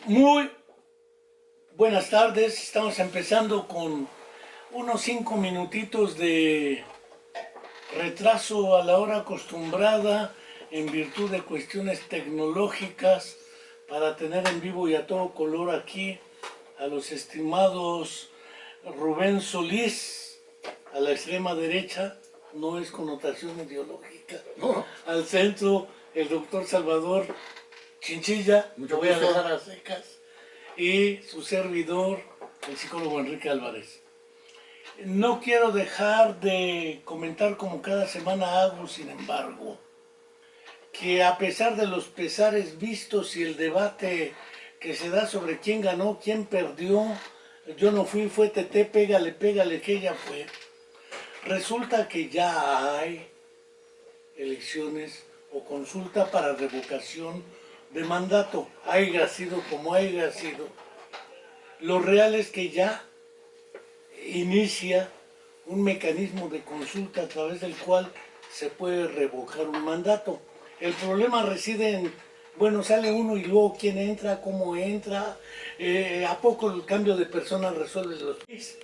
Muy buenas tardes, estamos empezando con unos 5 minutitos de retraso a la hora acostumbrada en virtud de cuestiones tecnológicas para tener en vivo y a todo color aquí a los estimados Rubén Solís a la extrema derecha, no es connotación ideológica, No. al centro el doctor Salvador Chinchilla, Mucho lo voy a gusto. dejar a secas, y su servidor, el psicólogo Enrique Álvarez. No quiero dejar de comentar como cada semana hago, sin embargo, que a pesar de los pesares vistos y el debate que se da sobre quién ganó, quién perdió, yo no fui, fue Tete, pégale, pégale, que ella fue, resulta que ya hay elecciones o consulta para revocación de mandato, haya sido como haya sido. Lo real es que ya inicia un mecanismo de consulta a través del cual se puede revocar un mandato. El problema reside en, bueno, sale uno y luego quién entra, cómo entra, ¿a poco el cambio de persona resuelve los países?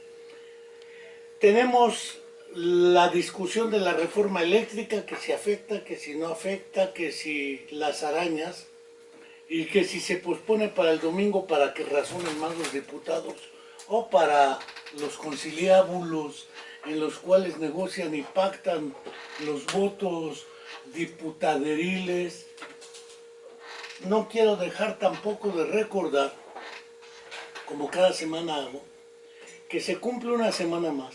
Tenemos la discusión de la reforma eléctrica, que si afecta, que si no afecta, que si las arañas, y que si se pospone para el domingo para que razonen más los diputados, o para los conciliábulos en los cuales negocian y pactan los votos diputaderiles. No quiero dejar tampoco de recordar, como cada semana hago, que se cumple una semana más.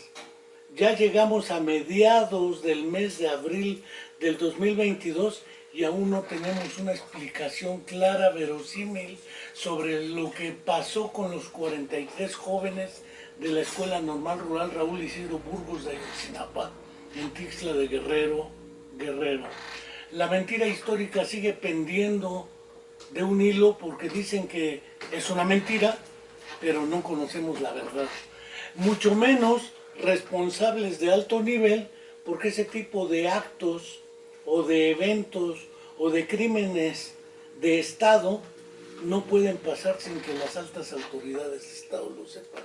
Ya llegamos a mediados del mes de abril del 2022 y aún no tenemos una explicación clara, verosímil, sobre lo que pasó con los 43 jóvenes de la Escuela Normal Rural Raúl Isidro Burgos de Ayotzinapa, en Tixla de Guerrero. La mentira histórica sigue pendiendo de un hilo porque dicen que es una mentira, pero no conocemos la verdad. Mucho menos responsables de alto nivel, porque ese tipo de actos o de eventos o de crímenes de Estado no pueden pasar sin que las altas autoridades de Estado lo sepan.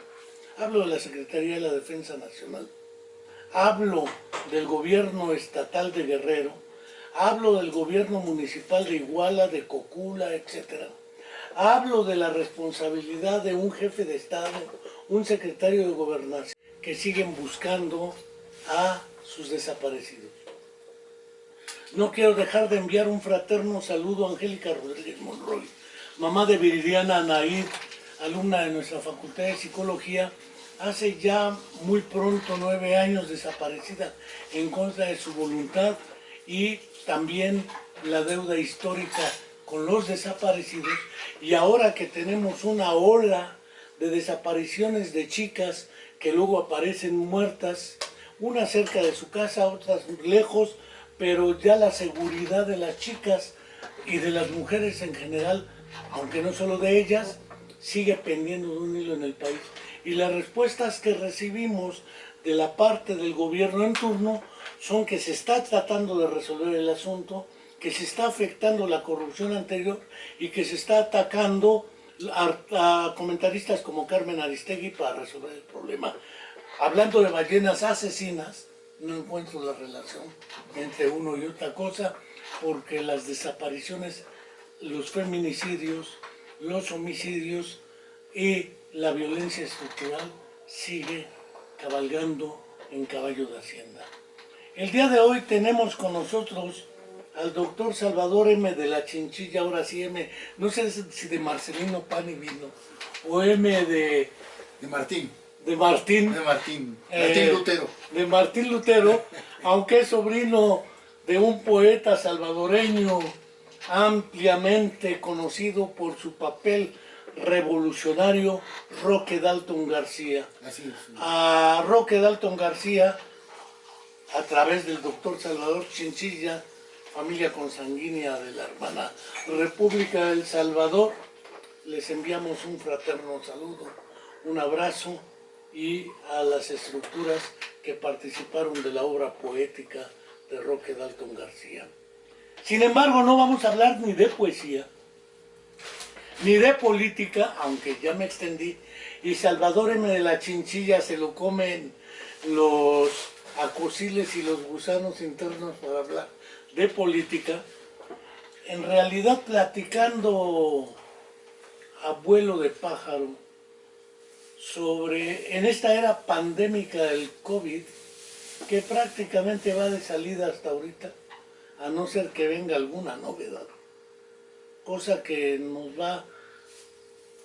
Hablo de la Secretaría de la Defensa Nacional, hablo del gobierno estatal de Guerrero, hablo del gobierno municipal de Iguala, de Cocula, etc. Hablo de la responsabilidad de un jefe de Estado, un secretario de Gobernación, que siguen buscando a sus desaparecidos. No quiero dejar de enviar un fraterno saludo a Angélica Rodríguez Monroy, mamá de Viridiana Anaid, alumna de nuestra Facultad de Psicología, hace ya muy pronto 9 años desaparecida en contra de su voluntad, y también la deuda histórica con los desaparecidos, y ahora que tenemos una ola de desapariciones de chicas que luego aparecen muertas, unas cerca de su casa, otras lejos, pero ya la seguridad de las chicas y de las mujeres en general, aunque no solo de ellas, sigue pendiendo de un hilo en el país. Y las respuestas que recibimos de la parte del gobierno en turno son que se está tratando de resolver el asunto, que se está afectando la corrupción anterior y que se está atacando a comentaristas como Carmen Aristegui para resolver el problema. Hablando de ballenas asesinas, no encuentro la relación entre uno y otra cosa, porque las desapariciones, los feminicidios, los homicidios y la violencia estructural sigue cabalgando en caballo de hacienda. El día de hoy tenemos con nosotros al doctor Salvador M. de la Chinchilla, ahora sí M, no sé si de Marcelino Pan y Vino, o M de Martín. De Martín. De Martín. Martín Lutero. De Martín Lutero, aunque es sobrino de un poeta salvadoreño ampliamente conocido por su papel revolucionario, Roque Dalton García. Así es. A Roque Dalton García, a través del doctor Salvador Chinchilla, familia consanguínea de la hermana República del Salvador, les enviamos un fraterno saludo, un abrazo, y a las estructuras que participaron de la obra poética de Roque Dalton García. Sin embargo, no vamos a hablar ni de poesía, ni de política, aunque ya me extendí, y Salvador M. de la Chinchilla se lo comen los acosiles y los gusanos internos para hablar de política. En realidad, platicando a vuelo de pájaro sobre, en esta era pandémica del COVID, que prácticamente va de salida hasta ahorita, a no ser que venga alguna novedad, cosa que nos va a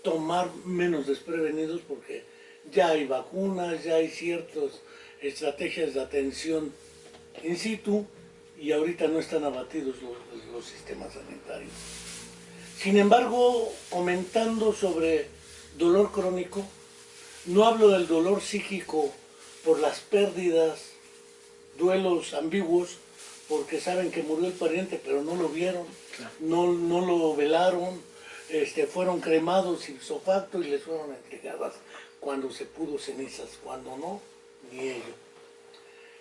tomar menos desprevenidos porque ya hay vacunas, ya hay ciertas estrategias de atención in situ y ahorita no están abatidos los sistemas sanitarios. Sin embargo, comentando sobre dolor crónico, no hablo del dolor psíquico por las pérdidas, duelos ambiguos, porque saben que murió el pariente, pero no lo vieron, claro. no lo velaron, fueron cremados ipso facto y les fueron entregadas cuando se pudo cenizas, cuando no, ni ello.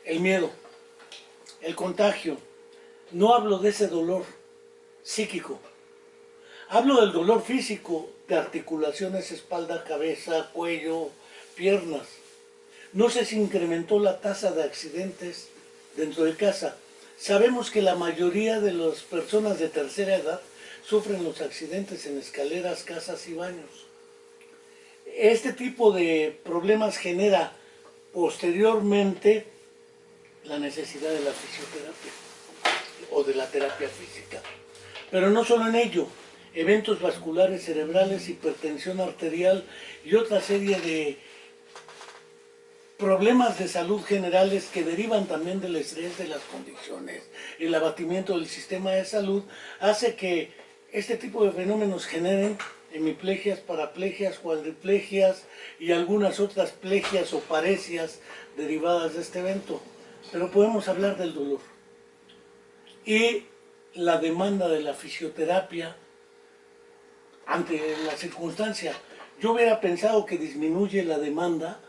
El miedo, el contagio, no hablo de ese dolor psíquico, hablo del dolor físico, de articulaciones, espalda, cabeza, cuello, piernas. No se incrementó la tasa de accidentes dentro de casa. Sabemos que la mayoría de las personas de tercera edad sufren los accidentes en escaleras, casas y baños. Este tipo de problemas genera posteriormente la necesidad de la fisioterapia o de la terapia física. Pero no solo en ello, eventos vasculares cerebrales, hipertensión arterial y otra serie de problemas de salud generales que derivan también del estrés de las condiciones, el abatimiento del sistema de salud, hace que este tipo de fenómenos generen hemiplegias, paraplegias, cuadriplegias y algunas otras plegias o paresias derivadas de este evento. Pero podemos hablar del dolor y la demanda de la fisioterapia ante la circunstancia. Yo hubiera pensado que disminuye la demanda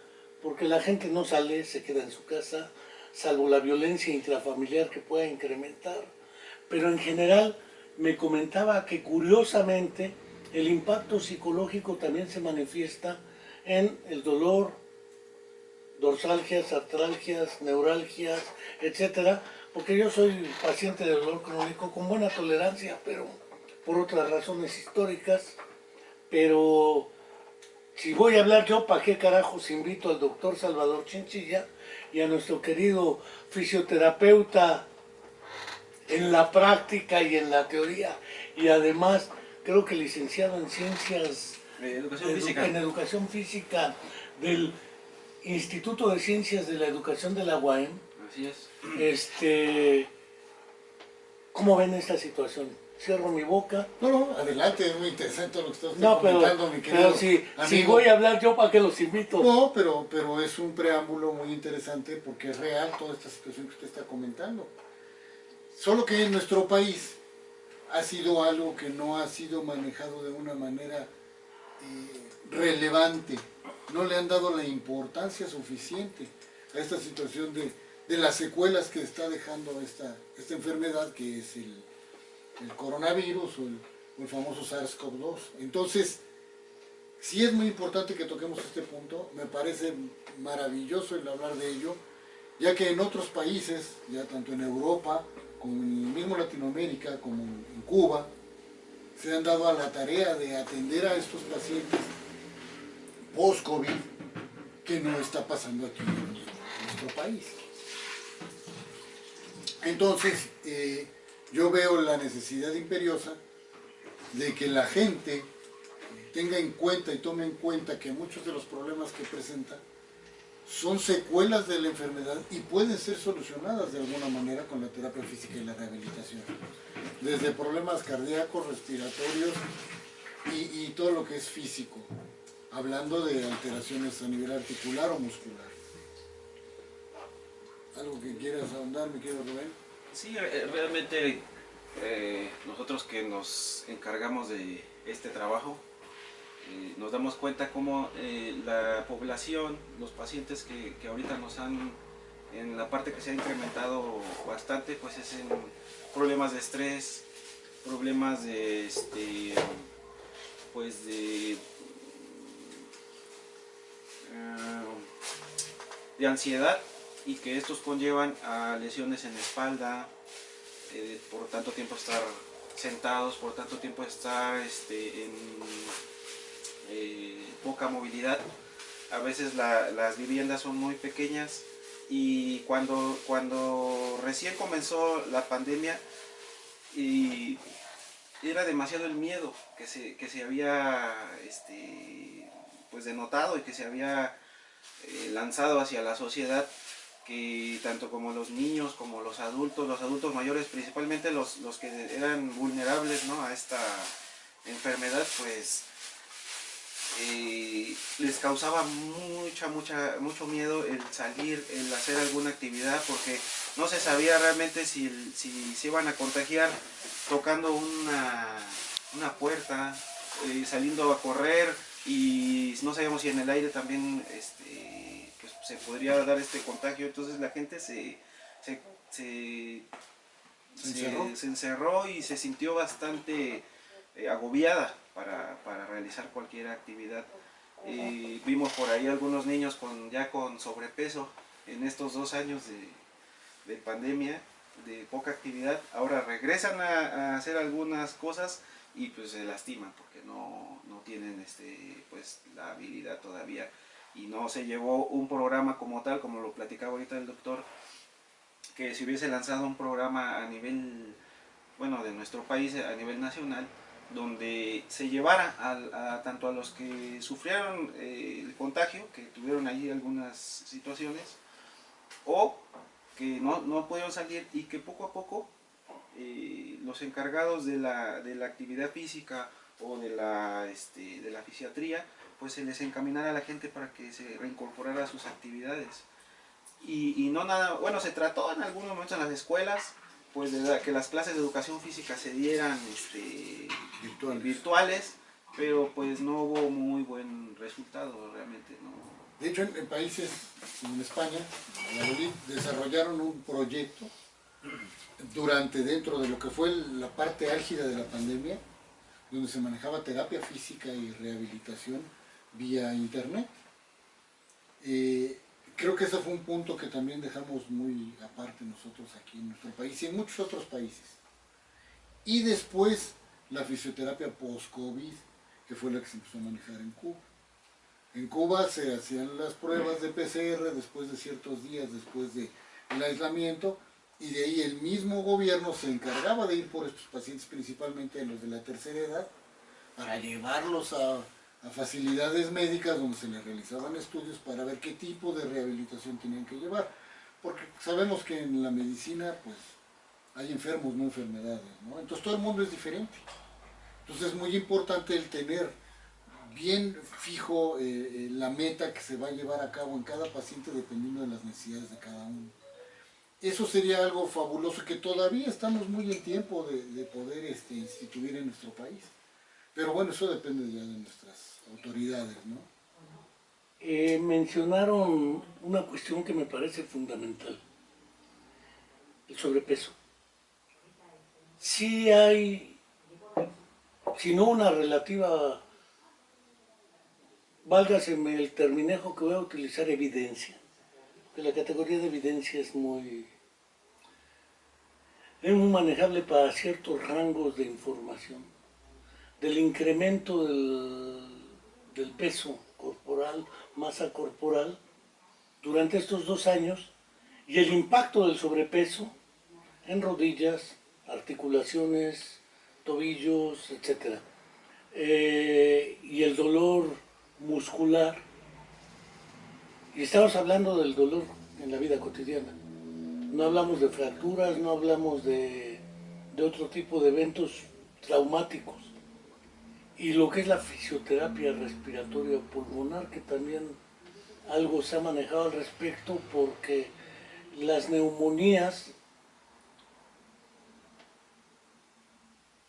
porque la gente no sale, se queda en su casa, salvo la violencia intrafamiliar que pueda incrementar. Pero en general me comentaba que curiosamente el impacto psicológico también se manifiesta en el dolor, dorsalgias, artralgias, neuralgias, etcétera, porque yo soy paciente de dolor crónico con buena tolerancia, pero por otras razones históricas. Pero si voy a hablar yo, ¿para qué carajos invito al doctor Salvador Chinchilla y a nuestro querido fisioterapeuta en la práctica y en la teoría? Y además, creo que licenciado en ciencias, en educación física del Instituto de Ciencias de la Educación de la UAM. Así es. ¿Cómo ven esta situación? Cierro mi boca. No, adelante, es muy interesante lo que estás comentando, mi querido pero si voy a hablar yo, ¿para qué los invito? No, pero es un preámbulo muy interesante porque es real toda esta situación que usted está comentando. Solo que en nuestro país ha sido algo que no ha sido manejado de una manera relevante. No le han dado la importancia suficiente a esta situación de las secuelas que está dejando esta enfermedad que es el coronavirus o el famoso SARS-CoV-2. Entonces, sí es muy importante que toquemos este punto, me parece maravilloso el hablar de ello, ya que en otros países, ya tanto en Europa como en mismo Latinoamérica, como en Cuba, se han dado a la tarea de atender a estos pacientes post-COVID que no está pasando aquí en nuestro país. Entonces, yo veo la necesidad imperiosa de que la gente tenga en cuenta y tome en cuenta que muchos de los problemas que presenta son secuelas de la enfermedad y pueden ser solucionadas de alguna manera con la terapia física y la rehabilitación. Desde problemas cardíacos, respiratorios y todo lo que es físico, hablando de alteraciones a nivel articular o muscular. ¿Algo que quieras ahondar, mi querido Rubén? Sí, realmente nosotros que nos encargamos de este trabajo, nos damos cuenta cómo la población, los pacientes que ahorita nos han, en la parte que se ha incrementado bastante, pues es en problemas de estrés, problemas de pues de ansiedad, y que estos conllevan a lesiones en la espalda, por tanto tiempo estar sentados, por tanto tiempo estar en poca movilidad. A veces las viviendas son muy pequeñas, y cuando recién comenzó la pandemia, y era demasiado el miedo que se había pues denotado y que se había lanzado hacia la sociedad, que tanto como los niños como los adultos mayores, principalmente los que eran vulnerables, ¿no?, a esta enfermedad, pues les causaba mucho miedo el salir, el hacer alguna actividad, porque no se sabía realmente si se iban a contagiar tocando una puerta, saliendo a correr, y no sabíamos si en el aire también pues se podría dar este contagio. Entonces la gente se encerró y se sintió bastante agobiada para realizar cualquier actividad. Vimos por ahí algunos niños ya con sobrepeso en estos 2 años de pandemia, de poca actividad. Ahora regresan a hacer algunas cosas y pues se lastiman porque no tienen pues la habilidad todavía, y no se llevó un programa como tal, como lo platicaba ahorita el doctor, que si hubiese lanzado un programa a nivel, bueno, de nuestro país, a nivel nacional, donde se llevara tanto a los que sufrieron el contagio, que tuvieron ahí algunas situaciones, o que no pudieron salir, y que poco a poco los encargados de la actividad física o de la fisiatría, pues se les encaminara a la gente para que se reincorporara a sus actividades. Y no nada, bueno, se trató en algunos momentos en las escuelas, pues que las clases de educación física se dieran virtuales, pero pues no hubo muy buen resultado realmente, ¿no? De hecho, en países como en España, Valladolid, desarrollaron un proyecto dentro de lo que fue la parte álgida de la pandemia, donde se manejaba terapia física y rehabilitación vía internet. Creo que ese fue un punto que también dejamos muy aparte nosotros aquí en nuestro país y en muchos otros países. Y después la fisioterapia post-COVID, que fue la que se empezó a manejar en Cuba. En Cuba se hacían las pruebas de PCR después de ciertos días, después del aislamiento, y de ahí el mismo gobierno se encargaba de ir por estos pacientes, principalmente los de la tercera edad, para llevarlos a facilidades médicas donde se les realizaban estudios para ver qué tipo de rehabilitación tenían que llevar. Porque sabemos que en la medicina pues hay enfermos, no enfermedades, ¿no? Entonces todo el mundo es diferente. Entonces es muy importante el tener bien fijo la meta que se va a llevar a cabo en cada paciente dependiendo de las necesidades de cada uno. Eso sería algo fabuloso que todavía estamos muy en tiempo de poder instituir en nuestro país. Pero bueno, eso depende ya de nuestras autoridades, ¿no? Mencionaron una cuestión que me parece fundamental, el sobrepeso. Sí hay, si no una relativa, válgaseme el terminejo que voy a utilizar, evidencia. Que la categoría de evidencia es muy manejable para ciertos rangos de información. Del incremento del peso corporal, masa corporal, durante estos 2 años, y el impacto del sobrepeso en rodillas, articulaciones, tobillos, etc. Y el dolor muscular, y estamos hablando del dolor en la vida cotidiana. No hablamos de fracturas, no hablamos de otro tipo de eventos traumáticos. Y lo que es la fisioterapia respiratoria pulmonar, que también algo se ha manejado al respecto, porque las neumonías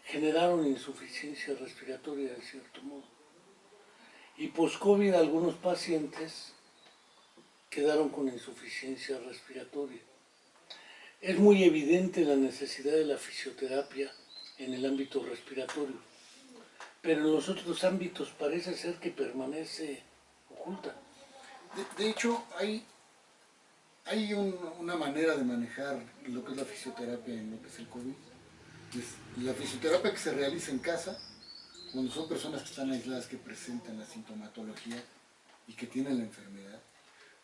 generaron insuficiencia respiratoria de cierto modo. Y post-COVID algunos pacientes quedaron con insuficiencia respiratoria. Es muy evidente la necesidad de la fisioterapia en el ámbito respiratorio. pero en los otros ámbitos parece ser que permanece oculta. De hecho, hay una manera de manejar lo que es la fisioterapia en lo que es el COVID. Es la fisioterapia que se realiza en casa, cuando son personas que están aisladas, que presentan la sintomatología y que tienen la enfermedad.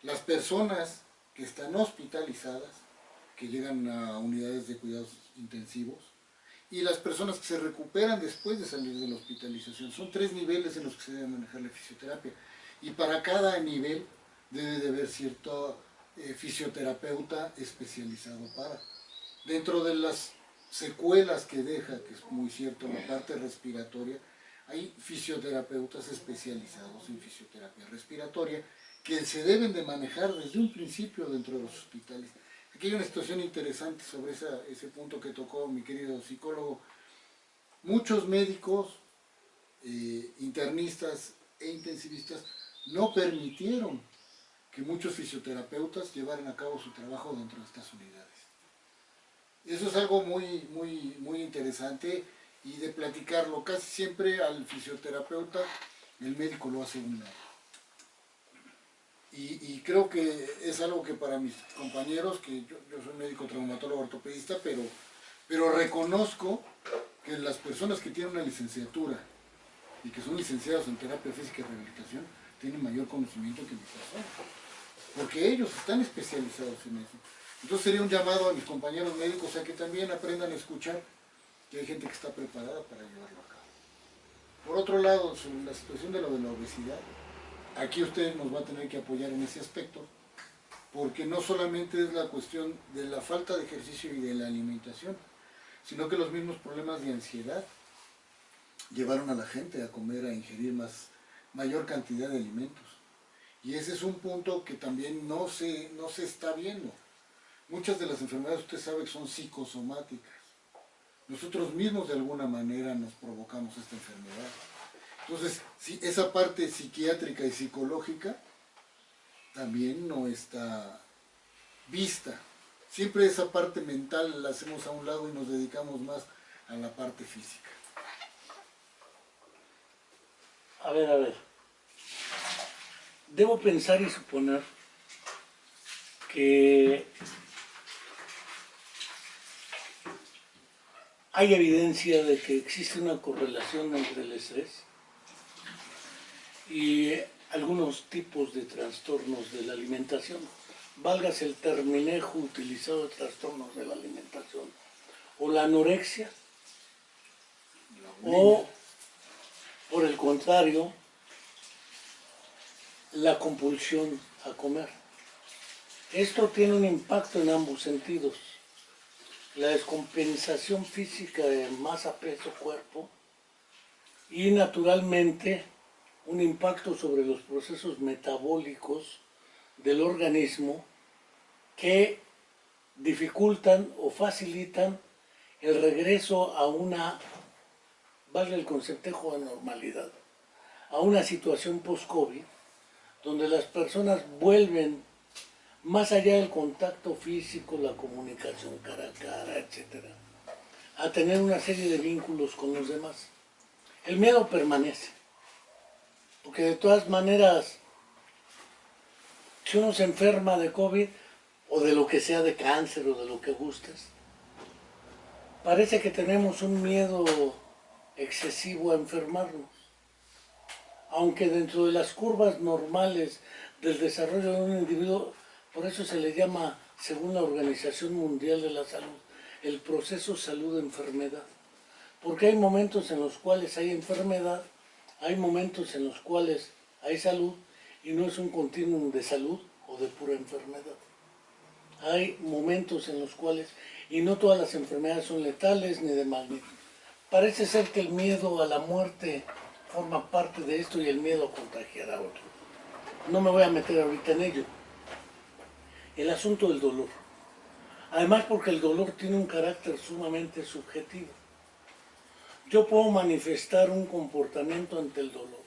Las personas que están hospitalizadas, que llegan a unidades de cuidados intensivos, y las personas que se recuperan después de salir de la hospitalización. Son 3 niveles en los que se debe manejar la fisioterapia. Y para cada nivel debe de haber cierto fisioterapeuta especializado para. Dentro de las secuelas que deja, que es muy cierto, la parte respiratoria, hay fisioterapeutas especializados en fisioterapia respiratoria que se deben de manejar desde un principio dentro de los hospitales. Aquí hay una situación interesante sobre ese punto que tocó mi querido psicólogo. Muchos médicos, internistas e intensivistas no permitieron que muchos fisioterapeutas llevaran a cabo su trabajo dentro de estas unidades. Eso es algo muy interesante y de platicarlo. Casi siempre al fisioterapeuta el médico lo hace a un lado. Y creo que es algo que para mis compañeros, que yo soy médico traumatólogo ortopedista, pero reconozco que las personas que tienen una licenciatura y que son licenciados en terapia física y rehabilitación tienen mayor conocimiento que mi persona, porque ellos están especializados en eso. Entonces sería un llamado a mis compañeros médicos a que también aprendan a escuchar, que hay gente que está preparada para llevarlo a cabo. Por otro lado, sobre la situación de la obesidad, aquí usted nos va a tener que apoyar en ese aspecto, porque no solamente es la cuestión de la falta de ejercicio y de la alimentación, sino que los mismos problemas de ansiedad llevaron a la gente a comer, a ingerir mayor cantidad de alimentos. Y ese es un punto que también no se está viendo. Muchas de las enfermedades usted sabe que son psicosomáticas. Nosotros mismos de alguna manera nos provocamos esta enfermedad. Entonces, si esa parte psiquiátrica y psicológica también no está vista. Siempre esa parte mental la hacemos a un lado y nos dedicamos más a la parte física. A ver. Debo pensar y suponer que hay evidencia de que existe una correlación entre el estrés y algunos tipos de trastornos de la alimentación. Válgase el terminejo utilizado de trastornos de la alimentación, o la anorexia, o por el contrario, la compulsión a comer. Esto tiene un impacto en ambos sentidos. La descompensación física de masa, peso, cuerpo, y naturalmente un impacto sobre los procesos metabólicos del organismo que dificultan o facilitan el regreso a una, vale el concepto de normalidad, a una situación post-COVID, donde las personas vuelven, más allá del contacto físico, la comunicación cara a cara, etc., a tener una serie de vínculos con los demás. El miedo permanece, porque de todas maneras, si uno se enferma de COVID, o de lo que sea, de cáncer, o de lo que gustes, parece que tenemos un miedo excesivo a enfermarnos. Aunque dentro de las curvas normales del desarrollo de un individuo, por eso se le llama, según la Organización Mundial de la Salud, el proceso salud-enfermedad. Porque hay momentos en los cuales hay enfermedad, hay momentos en los cuales hay salud, y no es un continuum de salud o de pura enfermedad. Hay momentos en los cuales, y no todas las enfermedades son letales ni de magnitud. Parece ser que el miedo a la muerte forma parte de esto y el miedo a contagiar a otro. No me voy a meter ahorita en ello. El asunto del dolor. Además, porque el dolor tiene un carácter sumamente subjetivo. Yo puedo manifestar un comportamiento ante el dolor.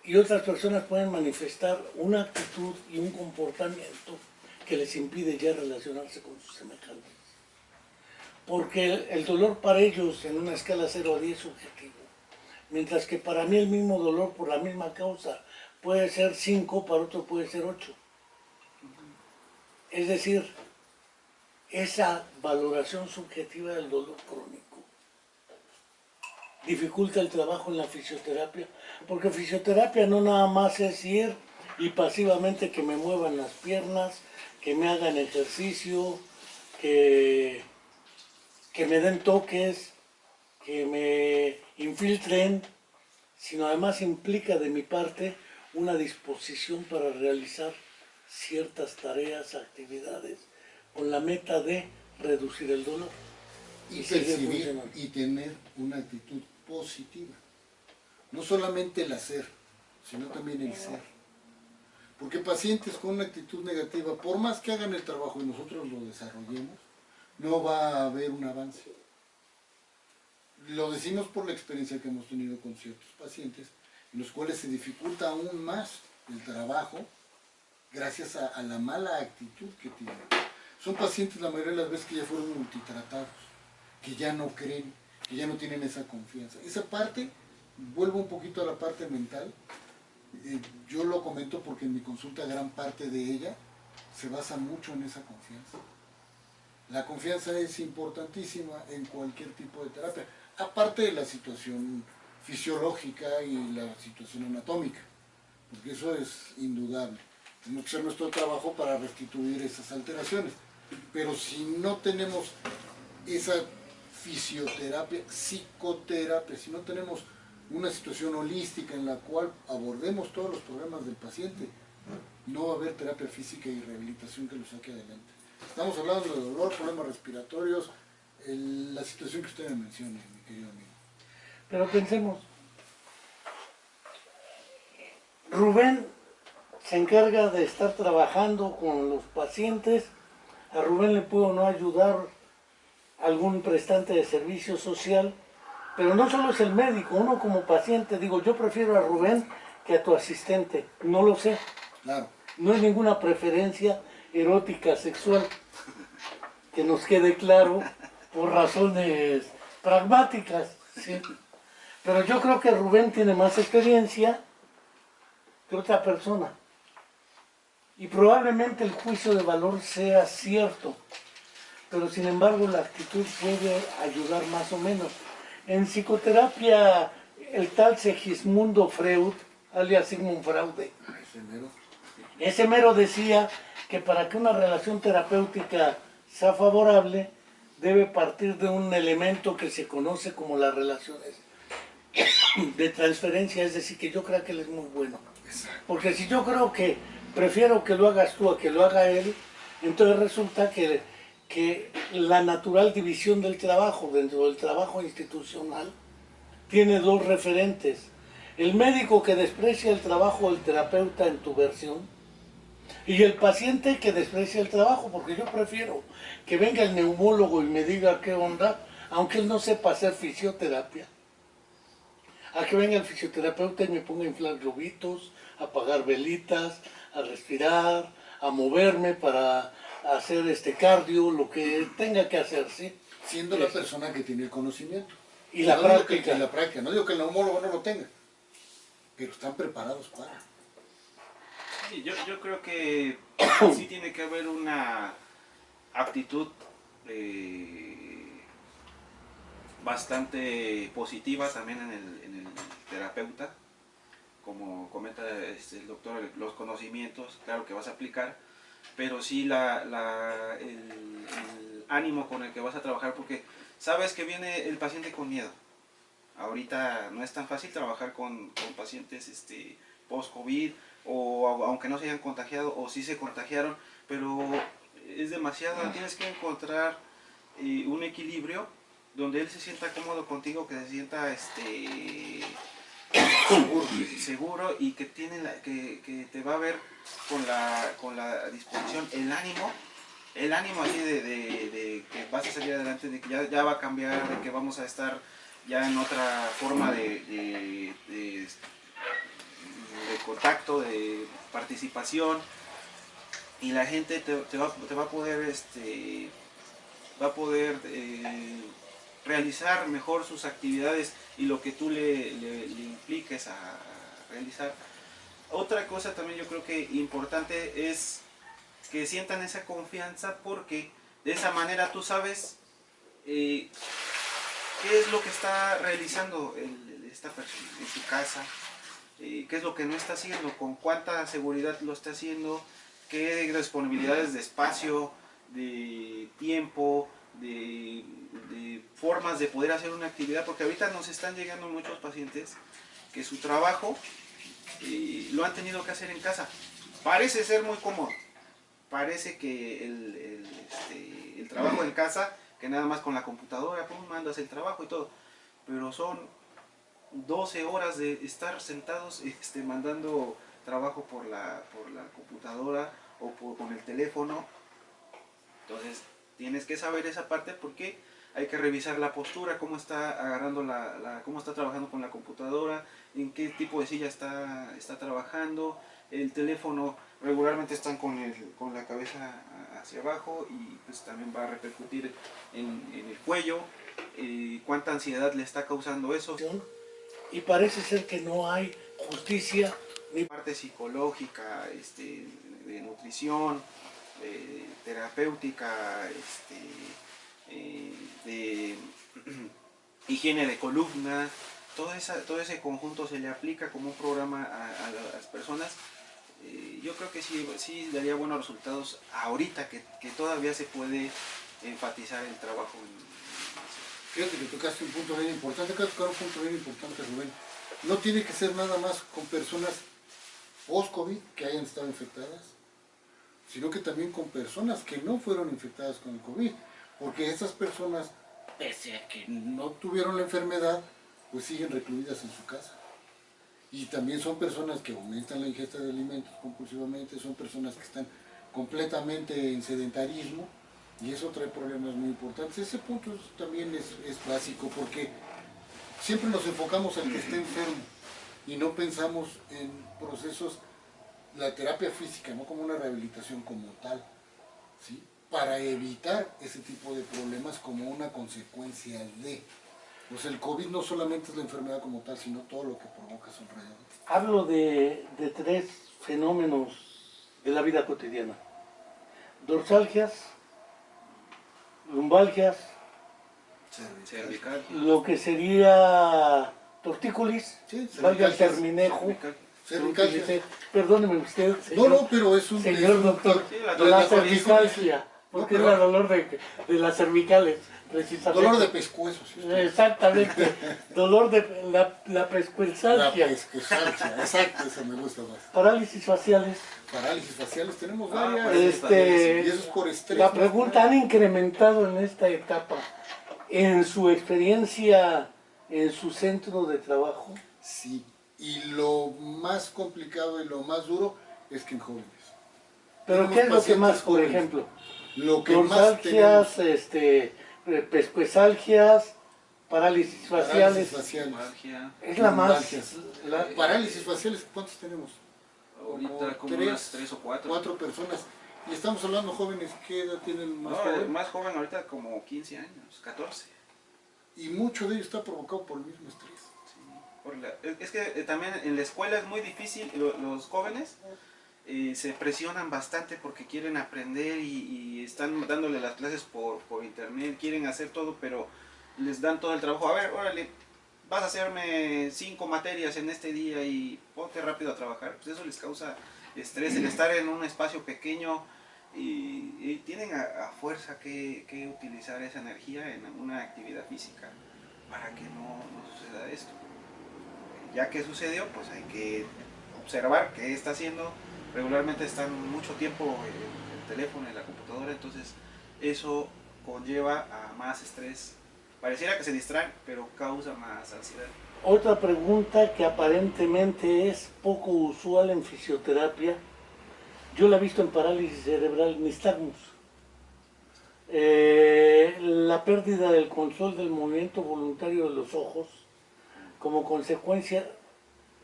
Y otras personas pueden manifestar una actitud y un comportamiento que les impide ya relacionarse con sus semejantes. porque el dolor para ellos en una escala 0 a 10 es subjetivo. Mientras que para mí el mismo dolor por la misma causa puede ser 5, para otro puede ser 8. Es decir, esa valoración subjetiva del dolor crónico dificulta el trabajo en la fisioterapia, porque fisioterapia no nada más es ir y pasivamente que me muevan las piernas, que me hagan ejercicio, que me den toques, que me infiltren, sino además implica de mi parte una disposición para realizar ciertas tareas, actividades, con la meta de reducir el dolor. Y seguir percibir funcionando. y tener una actitud positiva. No solamente el hacer, sino también el ser. Porque pacientes con una actitud negativa, por más que hagan el trabajo y nosotros lo desarrollemos, no va a haber un avance. Lo decimos por la experiencia que hemos tenido con ciertos pacientes, en los cuales se dificulta aún más el trabajo gracias a la mala actitud que tienen. Son pacientes la mayoría de las veces que ya fueron multitratados, que ya no creen, que ya no tienen esa confianza. Esa parte, vuelvo un poquito a la parte mental, yo lo comento porque en mi consulta gran parte de ella se basa mucho en esa confianza. La confianza es importantísima en cualquier tipo de terapia, aparte de la situación fisiológica y la situación anatómica, porque eso es indudable. Tenemos que hacer nuestro trabajo para restituir esas alteraciones, pero si no tenemos esa fisioterapia, psicoterapia, si no tenemos una situación holística en la cual abordemos todos los problemas del paciente, no va a haber terapia física y rehabilitación que lo saque adelante. Estamos hablando de dolor, problemas respiratorios, la situación que usted me menciona, mi querido amigo. Pero pensemos, Rubén se encarga de estar trabajando con los pacientes. A Rubén le puedo no ayudar algún prestante de servicio social, pero no solo es el médico, uno como paciente, digo, yo prefiero a Rubén que a tu asistente, no lo sé, Claro. no hay ninguna preferencia erótica, sexual, que nos quede claro, por razones pragmáticas, ¿sí? Pero yo creo que Rubén tiene más experiencia que otra persona. Y probablemente el juicio de valor sea cierto, pero sin embargo la actitud puede ayudar más o menos. En psicoterapia, el tal Segismundo Freud, alias Sigmund Freud, ese mero decía que para que una relación terapéutica sea favorable, debe partir de un elemento que se conoce como las relaciones de transferencia, es decir, que yo creo que él es muy bueno. Porque si yo creo que prefiero que lo hagas tú a que lo haga él, entonces resulta que la natural división del trabajo dentro del trabajo institucional tiene dos referentes. El médico que desprecia el trabajo del terapeuta en tu versión y el paciente que desprecia el trabajo, porque yo prefiero que venga el neumólogo y me diga qué onda, aunque él no sepa hacer fisioterapia, a que venga el fisioterapeuta y me ponga a inflar globitos, a apagar velitas, a respirar, a moverme para hacer cardio, lo que tenga que hacer, ¿sí? Siendo la persona que tiene el conocimiento. Y la no práctica. Digo que, la práctica. No digo que el neumólogo no lo tenga, pero están preparados para. Sí, yo creo que sí tiene que haber una actitud bastante positiva también en el terapeuta. Como comenta el doctor, los conocimientos, claro que vas a aplicar, pero sí el ánimo con el que vas a trabajar, porque sabes que viene el paciente con miedo. Ahorita no es tan fácil trabajar con pacientes post-COVID, o aunque no se hayan contagiado, o sí se contagiaron, pero es demasiado, tienes que encontrar un equilibrio donde él se sienta cómodo contigo, que se sienta seguro y que que te va a ver con la disposición, el ánimo así de que vas a salir adelante, de que ya va a cambiar, de que vamos a estar ya en otra forma de contacto, de participación, y la gente te va a poder va a poder realizar mejor sus actividades y lo que tú le impliques a realizar. Otra cosa también yo creo que importante es que sientan esa confianza, porque de esa manera tú sabes qué es lo que está realizando esta persona en su casa, qué es lo que no está haciendo, con cuánta seguridad lo está haciendo, qué disponibilidades de espacio, de tiempo, de formas de poder hacer una actividad, porque ahorita nos están llegando muchos pacientes que su trabajo lo han tenido que hacer en casa. Parece ser muy cómodo, parece que el trabajo en casa, que nada más con la computadora, pues mandas el trabajo y todo, pero son 12 horas de estar sentados mandando trabajo por la computadora o con el teléfono. Entonces tienes que saber esa parte, porque hay que revisar la postura, cómo está agarrando cómo está trabajando con la computadora, en qué tipo de silla está trabajando. El teléfono regularmente están con la cabeza hacia abajo, y pues también va a repercutir en el cuello. Cuánta ansiedad le está causando eso. Y parece ser que no hay justicia ni Parte psicológica, de nutrición, terapéutica, de higiene de columna. Todo ese conjunto se le aplica como un programa a las personas. Yo creo que sí daría buenos resultados ahorita que todavía se puede enfatizar el trabajo Fíjate que tocaste un punto bien importante, Rubén. No tiene que ser nada más con personas post-COVID que hayan estado infectadas, sino que también con personas que no fueron infectadas con el COVID, porque estas personas, pese a que no tuvieron la enfermedad, pues siguen recluidas en su casa. Y también son personas que aumentan la ingesta de alimentos compulsivamente, son personas que están completamente en sedentarismo, y eso trae problemas muy importantes. Ese punto también es básico, porque siempre nos enfocamos al que está enfermo y no pensamos en procesos, la terapia física, no como una rehabilitación como tal, ¿sí? Para evitar ese tipo de problemas como una consecuencia de... Pues el COVID no solamente es la enfermedad como tal, sino todo lo que provoca a su alrededor. Hablo de 3 fenómenos de la vida cotidiana: dorsalgias, lumbalgias, cervical. lo que sería tortícolis, Sí, valga el cervicalgias, terminejo. cervicalgias. Perdóneme usted, señor, No, pero es un... señor doctor, Sí, la cervicalgia, porque No, es el dolor de las cervicales, precisamente. dolor de pescuezo. ¿Sí? Exactamente, dolor de la La pescuezalgia. pescuezalgia, exacto, eso me gusta más. Parálisis faciales. Parálisis faciales, tenemos Ah, varias. parálisis Y eso es por estrés. La ¿no? pregunta: ¿han incrementado en esta etapa, en su experiencia, en su centro de trabajo? Sí, y lo más complicado y lo más duro es que en jóvenes. ¿Pero Tenemos qué es lo que más, pacientes por jóvenes. ejemplo? Lo que más tenemos, Dorsalgias, pescuezalgias, parálisis faciales. parálisis faciales. Lumbalgia. Es la más... lumbalgias. la- Parálisis faciales, ¿cuántos tenemos? Ahorita como tres, unas 3 o 4. 4 personas. Y estamos hablando jóvenes, ¿qué edad tienen más No, joven? más joven ahorita como 15 años, 14. Y mucho de ello está provocado por el mismo estrés. Sí, es que también en la escuela es muy difícil, los jóvenes se presionan bastante porque quieren aprender y están dándole las clases por internet, quieren hacer todo, pero les dan todo el trabajo. A ver, órale, vas a hacerme 5 materias en este día y ponte rápido a trabajar. Pues eso les causa estrés, el estar en un espacio pequeño, y tienen a fuerza que utilizar esa energía en una actividad física para que no suceda esto. Ya que sucedió, pues hay que observar qué está haciendo. Regularmente están mucho tiempo en el teléfono, en la computadora, entonces eso conlleva a más estrés. Pareciera que se distraen, pero causa más ansiedad. Otra pregunta que aparentemente es poco usual en fisioterapia, yo la he visto en parálisis cerebral, nistagmus. La pérdida del control del movimiento voluntario de los ojos como consecuencia,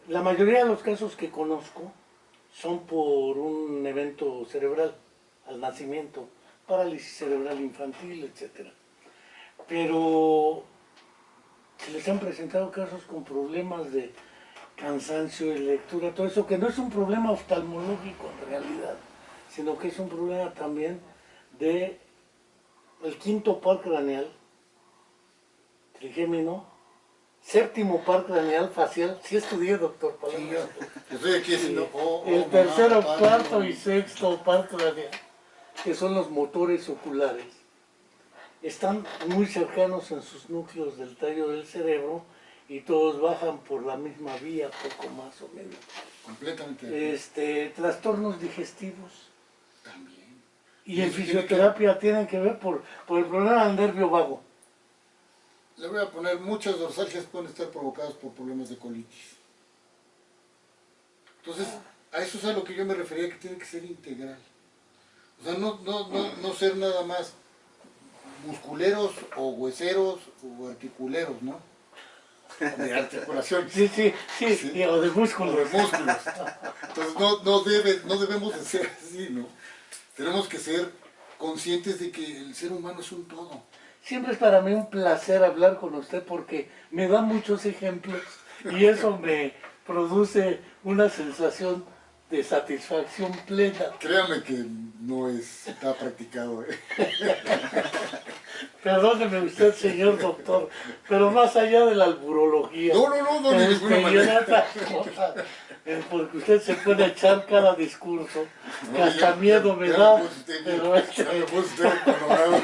la mayoría de los casos que conozco son por un evento cerebral al nacimiento, parálisis cerebral infantil, etc. Pero se les han presentado casos con problemas de cansancio de lectura, todo eso, que no es un problema oftalmológico en realidad, sino que es un problema también de el quinto par craneal, trigémino, séptimo par craneal facial, sí estudié, doctor Sí, Palacio. yo estoy aquí haciendo... El tercero, cuarto y sexto par craneal, que son los motores oculares, están muy cercanos en sus núcleos del tallo del cerebro y todos bajan por la misma vía, poco más o menos. Completamente. Trastornos digestivos También. y en fisioterapia tienen que ver por el problema del nervio vago. Le voy a poner, muchas dorsálgias pueden estar provocadas por problemas de colitis. Entonces, a eso es a lo que yo me refería, que tiene que ser integral. O sea, no ser nada más musculeros o hueseros o articuleros, ¿no? De articulaciones. Sí, o de músculos. O de músculos. Entonces no debemos de ser así, ¿no? Tenemos que ser conscientes de que el ser humano es un todo. Siempre es para mí un placer hablar con usted porque me da muchos ejemplos y eso me produce una sensación de satisfacción plena. Créame que no está practicado, ¿eh? Perdóneme usted, señor doctor, pero más allá de la alburología. No, de ninguna y manera. otra cosa, porque usted se puede echar cada discurso, que hasta miedo me ya da, me puse usted pero, bien, ya me puse usted colorado.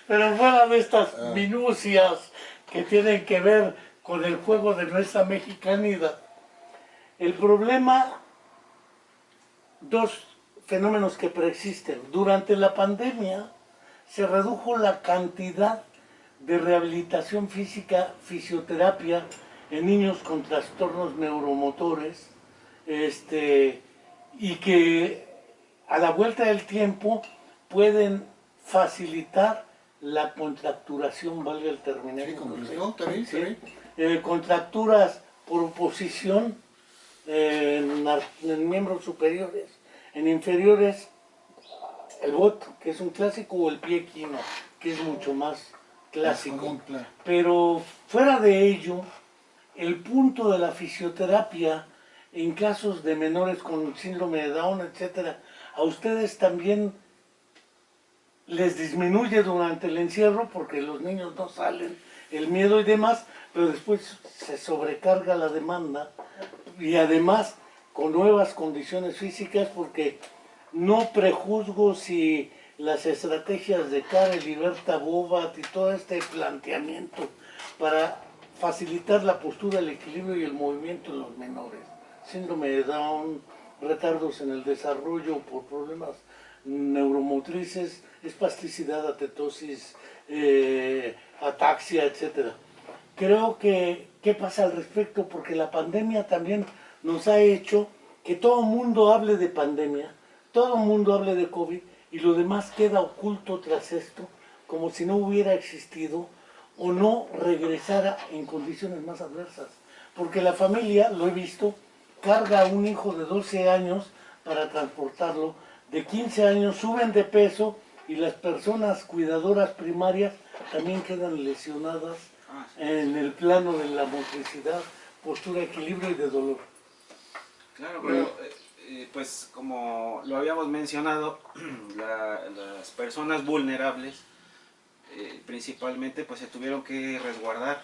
pero fuera de estas minucias que tienen que ver con el juego de nuestra mexicanidad, el problema, dos fenómenos que preexisten. Durante la pandemia se redujo la cantidad de rehabilitación física, fisioterapia en niños con trastornos neuromotores, y que a la vuelta del tiempo pueden facilitar la contracturación, valga el término. Sí, completo, también. Contracturas por oposición en miembros superiores, en inferiores el bot, que es un clásico, o el pie equino, que es mucho más clásico. Común, claro. Pero fuera de ello, el punto de la fisioterapia en casos de menores con síndrome de Down, etcétera, a ustedes también les disminuye durante el encierro porque los niños no salen, el miedo y demás, pero después se sobrecarga la demanda y además con nuevas condiciones físicas, porque no prejuzgo si las estrategias de Karel y Berta Bovat y todo este planteamiento para facilitar la postura, el equilibrio y el movimiento en los menores, síndrome de Down, retardos en el desarrollo por problemas neuromotrices, espasticidad, atetosis, ataxia, etc. Creo que, ¿qué pasa al respecto? Porque la pandemia también nos ha hecho que todo el mundo hable de pandemia, todo el mundo hable de COVID y lo demás queda oculto tras esto, como si no hubiera existido o no regresara en condiciones más adversas. Porque la familia, lo he visto, carga a un hijo de 12 años para transportarlo, de 15 años suben de peso y las personas cuidadoras primarias también quedan lesionadas en el plano de la motricidad, postura, equilibrio y de dolor. Claro, pero pues como lo habíamos mencionado, las personas vulnerables principalmente pues se tuvieron que resguardar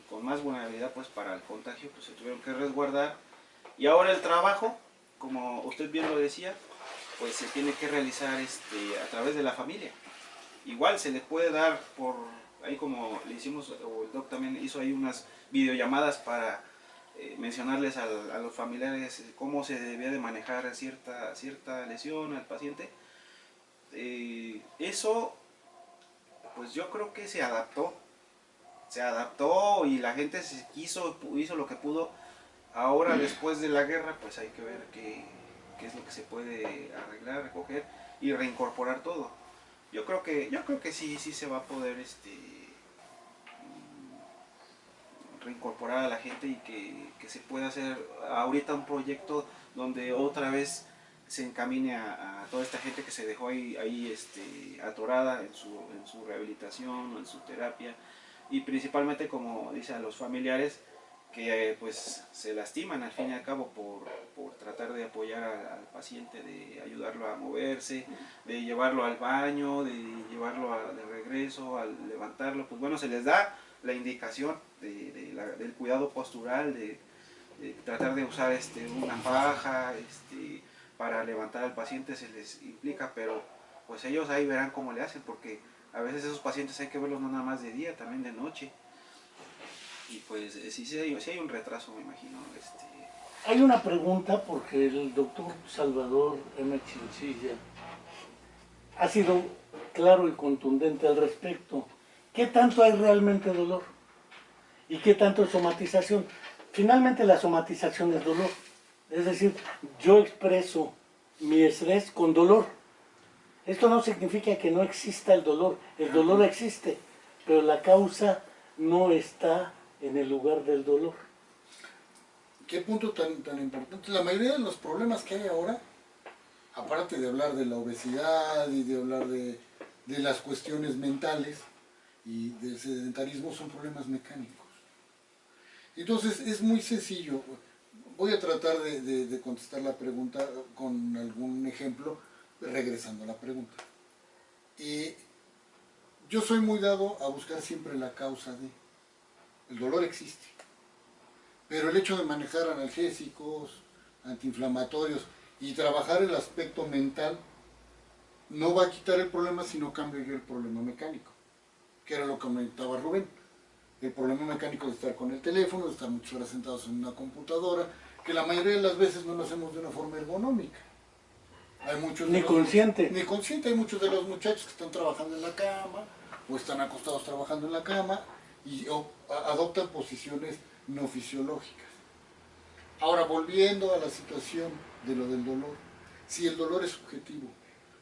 con más vulnerabilidad pues para el contagio, pues se tuvieron que resguardar, y ahora el trabajo, como usted bien lo decía, pues se tiene que realizar a través de la familia. Igual se le puede dar por ahí, como le hicimos, o el doc también hizo ahí unas videollamadas para mencionarles a los familiares cómo se debía de manejar cierta lesión al paciente. Eso, pues yo creo que se adaptó y la gente hizo lo que pudo. Ahora, después de la guerra, pues hay que ver qué es lo que se puede arreglar, recoger y reincorporar todo. Yo creo que sí se va a poder reincorporar a la gente, y que se pueda hacer ahorita un proyecto donde otra vez se encamine a toda esta gente que se dejó ahí atorada en su rehabilitación, en su terapia, y principalmente, como dice, a los familiares que pues se lastiman al fin y al cabo por tratar de apoyar al paciente, de ayudarlo a moverse, de llevarlo al baño, de llevarlo de regreso, al levantarlo. Pues bueno, se les da la indicación del cuidado postural, de tratar de usar una faja para levantar al paciente, se les implica, pero pues ellos ahí verán cómo le hacen, porque a veces esos pacientes hay que verlos no nada más de día, también de noche. Y pues sí hay un retraso, me imagino. Hay una pregunta, porque el doctor Salvador M. Chinchilla ha sido claro y contundente al respecto. ¿Qué tanto hay realmente dolor? ¿Y qué tanto es somatización? Finalmente la somatización es dolor. Es decir, yo expreso mi estrés con dolor. Esto no significa que no exista el dolor. El dolor existe, pero la causa no está en el lugar del dolor. ¿Qué punto tan importante? La mayoría de los problemas que hay ahora, aparte de hablar de la obesidad y de hablar de las cuestiones mentales y del sedentarismo, son problemas mecánicos. Entonces es muy sencillo. Voy a tratar de contestar la pregunta con algún ejemplo, regresando a la pregunta. Yo soy muy dado a buscar siempre la causa de... El dolor existe, pero el hecho de manejar analgésicos, antiinflamatorios y trabajar el aspecto mental no va a quitar el problema si no cambio yo el problema mecánico, que era lo que comentaba Rubén. El problema mecánico de estar con el teléfono, de estar muchas horas sentados en una computadora, que la mayoría de las veces no lo hacemos de una forma ergonómica. Hay muchos Ni consciente. Ni consciente. Hay muchos de los muchachos que están trabajando en la cama, o están acostados trabajando en la cama, y adoptan posiciones no fisiológicas. Ahora, volviendo a la situación de lo del dolor, si el dolor es subjetivo,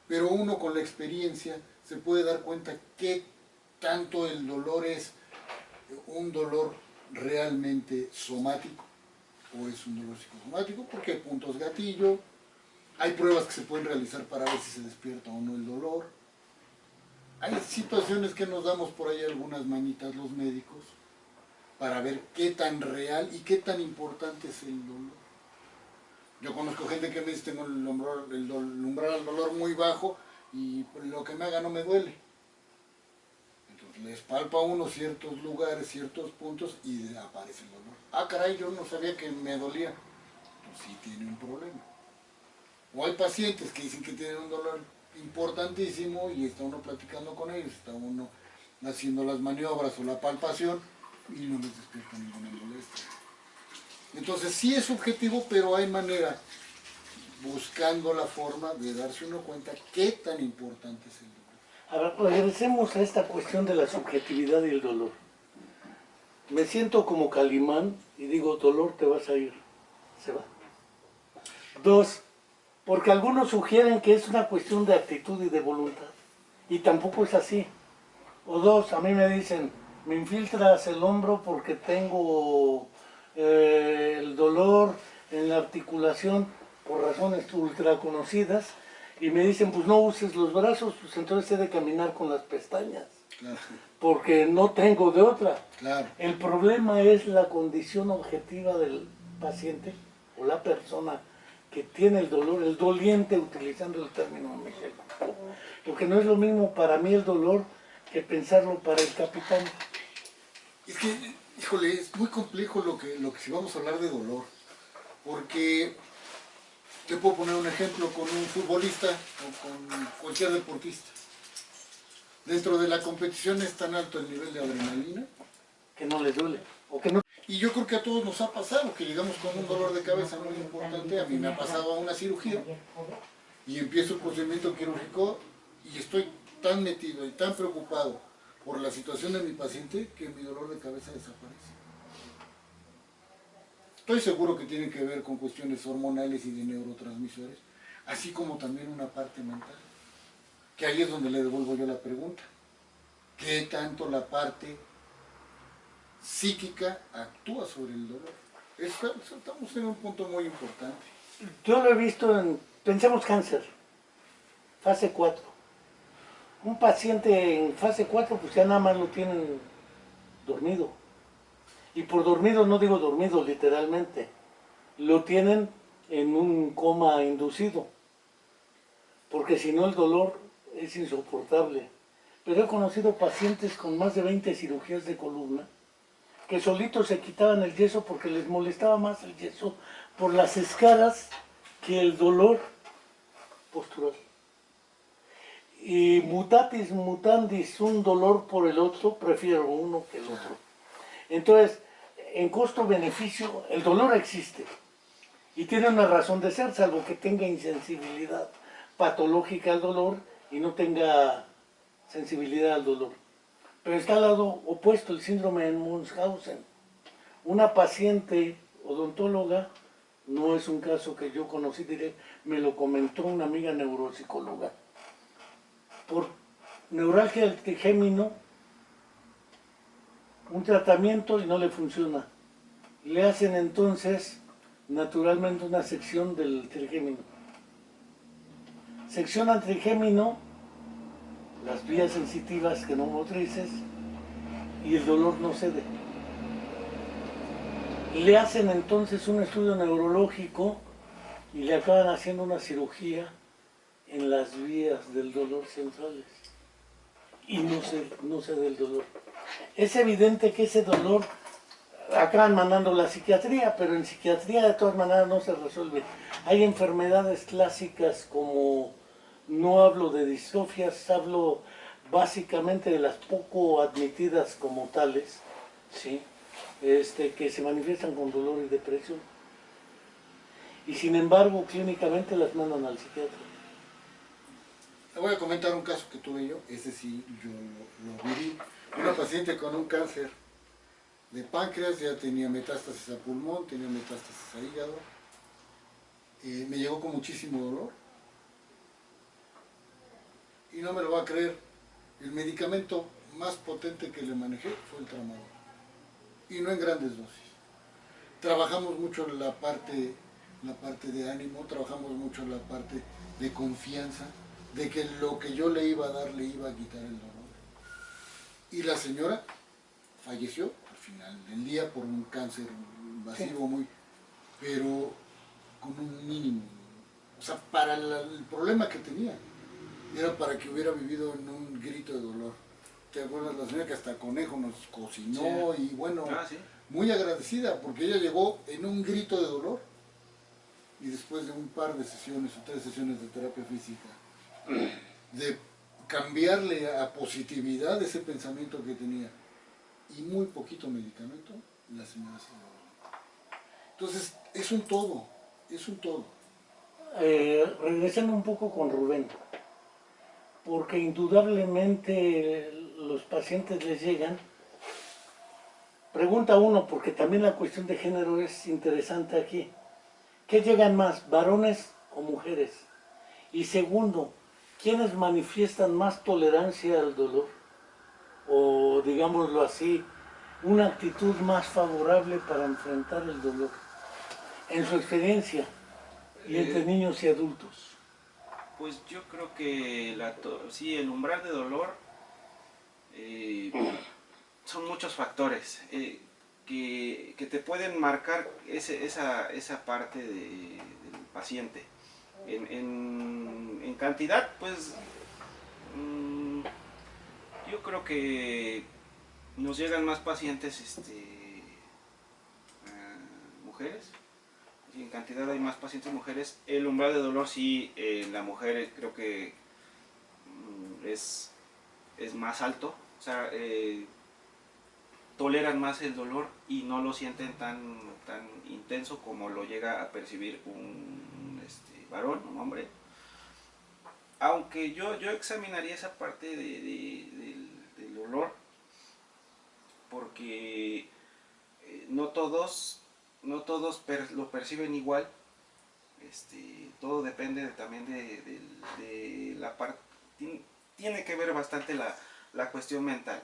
pero uno con la experiencia se puede dar cuenta qué tanto el dolor es un dolor realmente somático o es un dolor psicosomático, porque hay puntos gatillo, hay pruebas que se pueden realizar para ver si se despierta o no el dolor. Hay situaciones que nos damos por ahí algunas mañitas los médicos para ver qué tan real y qué tan importante es el dolor. Yo conozco gente que me dice tengo el umbral al dolor muy bajo y lo que me haga no me duele. Entonces les palpa a uno ciertos lugares, ciertos puntos y aparece el dolor. Ah, caray, yo no sabía que me dolía. Pues sí tiene un problema. O hay pacientes que dicen que tienen un dolor importantísimo y está uno platicando con ellos, está uno haciendo las maniobras o la palpación y no les despierta ninguna molestia. Entonces sí es subjetivo, pero hay manera, buscando la forma de darse uno cuenta qué tan importante es el dolor. A ver, regresemos a esta cuestión de la subjetividad y el dolor. Me siento como Calimán y digo, dolor, te vas a ir. Se va. 2, porque algunos sugieren que es una cuestión de actitud y de voluntad. Y tampoco es así. O 2, a mí me dicen, me infiltras el hombro porque tengo el dolor en la articulación por razones ultra conocidas. Y me dicen, pues no uses los brazos, pues entonces he de caminar con las pestañas. Claro. Porque no tengo de otra. Claro. El problema es la condición objetiva del paciente o la persona que tiene el dolor, el doliente, utilizando el término mexicano. Porque no es lo mismo para mí el dolor que pensarlo para el capitán. Es que, híjole, es muy complejo lo que si vamos a hablar de dolor, porque te puedo poner un ejemplo con un futbolista o con cualquier deportista. Dentro de la competición es tan alto el nivel de adrenalina Que no le duele. O que no. y yo creo que a todos nos ha pasado que llegamos con un dolor de cabeza muy importante. A mí me ha pasado a una cirugía y empiezo el procedimiento quirúrgico y estoy tan metido y tan preocupado por la situación de mi paciente que mi dolor de cabeza desaparece. Estoy seguro que tiene que ver con cuestiones hormonales y de neurotransmisores, así como también una parte mental, que ahí es donde le devuelvo yo la pregunta. ¿Qué tanto la parte psíquica actúa sobre el dolor? Estamos en un punto muy importante. Yo lo he visto en Pensemos cáncer, fase 4. Un paciente en fase 4 pues ya nada más lo tienen dormido. Y por dormido no digo dormido literalmente, lo tienen en un coma inducido, porque si no el dolor es insoportable. Pero he conocido pacientes con más de 20 cirugías de columna que solitos se quitaban el yeso porque les molestaba más el yeso por las escaras que el dolor postural. Y mutatis mutandis, un dolor por el otro, prefiero uno que el otro. Entonces, en costo-beneficio, el dolor existe y tiene una razón de ser, salvo que tenga insensibilidad patológica al dolor y no tenga sensibilidad al dolor. Pero está al lado opuesto el síndrome de Munchausen. Una paciente odontóloga, no es un caso que yo conocí, diré, me lo comentó una amiga neuropsicóloga. Por neuralgia del trigémino, un tratamiento y no le funciona. Le hacen entonces naturalmente una sección del trigémino. Seccionan trigémino, las vías sensitivas que no motrices, y el dolor no cede. Le hacen entonces un estudio neurológico y le acaban haciendo una cirugía en las vías del dolor centrales. Y no cede el dolor. Es evidente que ese dolor acaban mandando la psiquiatría, pero en psiquiatría de todas maneras no se resuelve. Hay enfermedades clásicas como, no hablo de distrofias, hablo básicamente de las poco admitidas como tales, ¿sí? Que se manifiestan con dolor y depresión. Y sin embargo, clínicamente las mandan al psiquiatra. Te voy a comentar un caso que tuve yo, ese sí yo lo viví. Una paciente con un cáncer de páncreas, ya tenía metástasis a pulmón, tenía metástasis a hígado. Me llegó con muchísimo dolor. Y no me lo va a creer, el medicamento más potente que le manejé fue el tramadol. Y no en grandes dosis. Trabajamos mucho la parte de ánimo, trabajamos mucho la parte de confianza, de que lo que yo le iba a dar le iba a quitar el dolor. Y la señora falleció al final del día por un cáncer invasivo muy, pero con un mínimo. O sea, para el problema que tenía, era para que hubiera vivido en un grito de dolor. ¿Te acuerdas la señora que hasta conejo nos cocinó? Sí. Y bueno, sí, muy agradecida porque ella llegó en un grito de dolor y después de un par de sesiones o 3 sesiones de terapia física, de cambiarle a positividad ese pensamiento que tenía y muy poquito medicamento, la señora se lo... Entonces, es un todo, es un todo. Regresando un poco con Rubén, porque indudablemente los pacientes les llegan. Pregunta uno, porque también la cuestión de género es interesante aquí. ¿Qué llegan más, varones o mujeres? Y segundo, ¿quiénes manifiestan más tolerancia al dolor? O digámoslo así, una actitud más favorable para enfrentar el dolor. En su experiencia, y entre niños y adultos. Pues yo creo que sí, el umbral de dolor son muchos factores que te pueden marcar esa parte del paciente. En cantidad, pues yo creo que nos llegan más pacientes mujeres. En cantidad hay más pacientes mujeres. El umbral de dolor sí, en la mujer creo que es más alto. O sea, toleran más el dolor y no lo sienten tan intenso como lo llega a percibir un varón, un hombre. Aunque yo examinaría esa parte del dolor, porque no todos lo perciben igual. Todo depende también de la parte. Tiene que ver bastante la cuestión mental.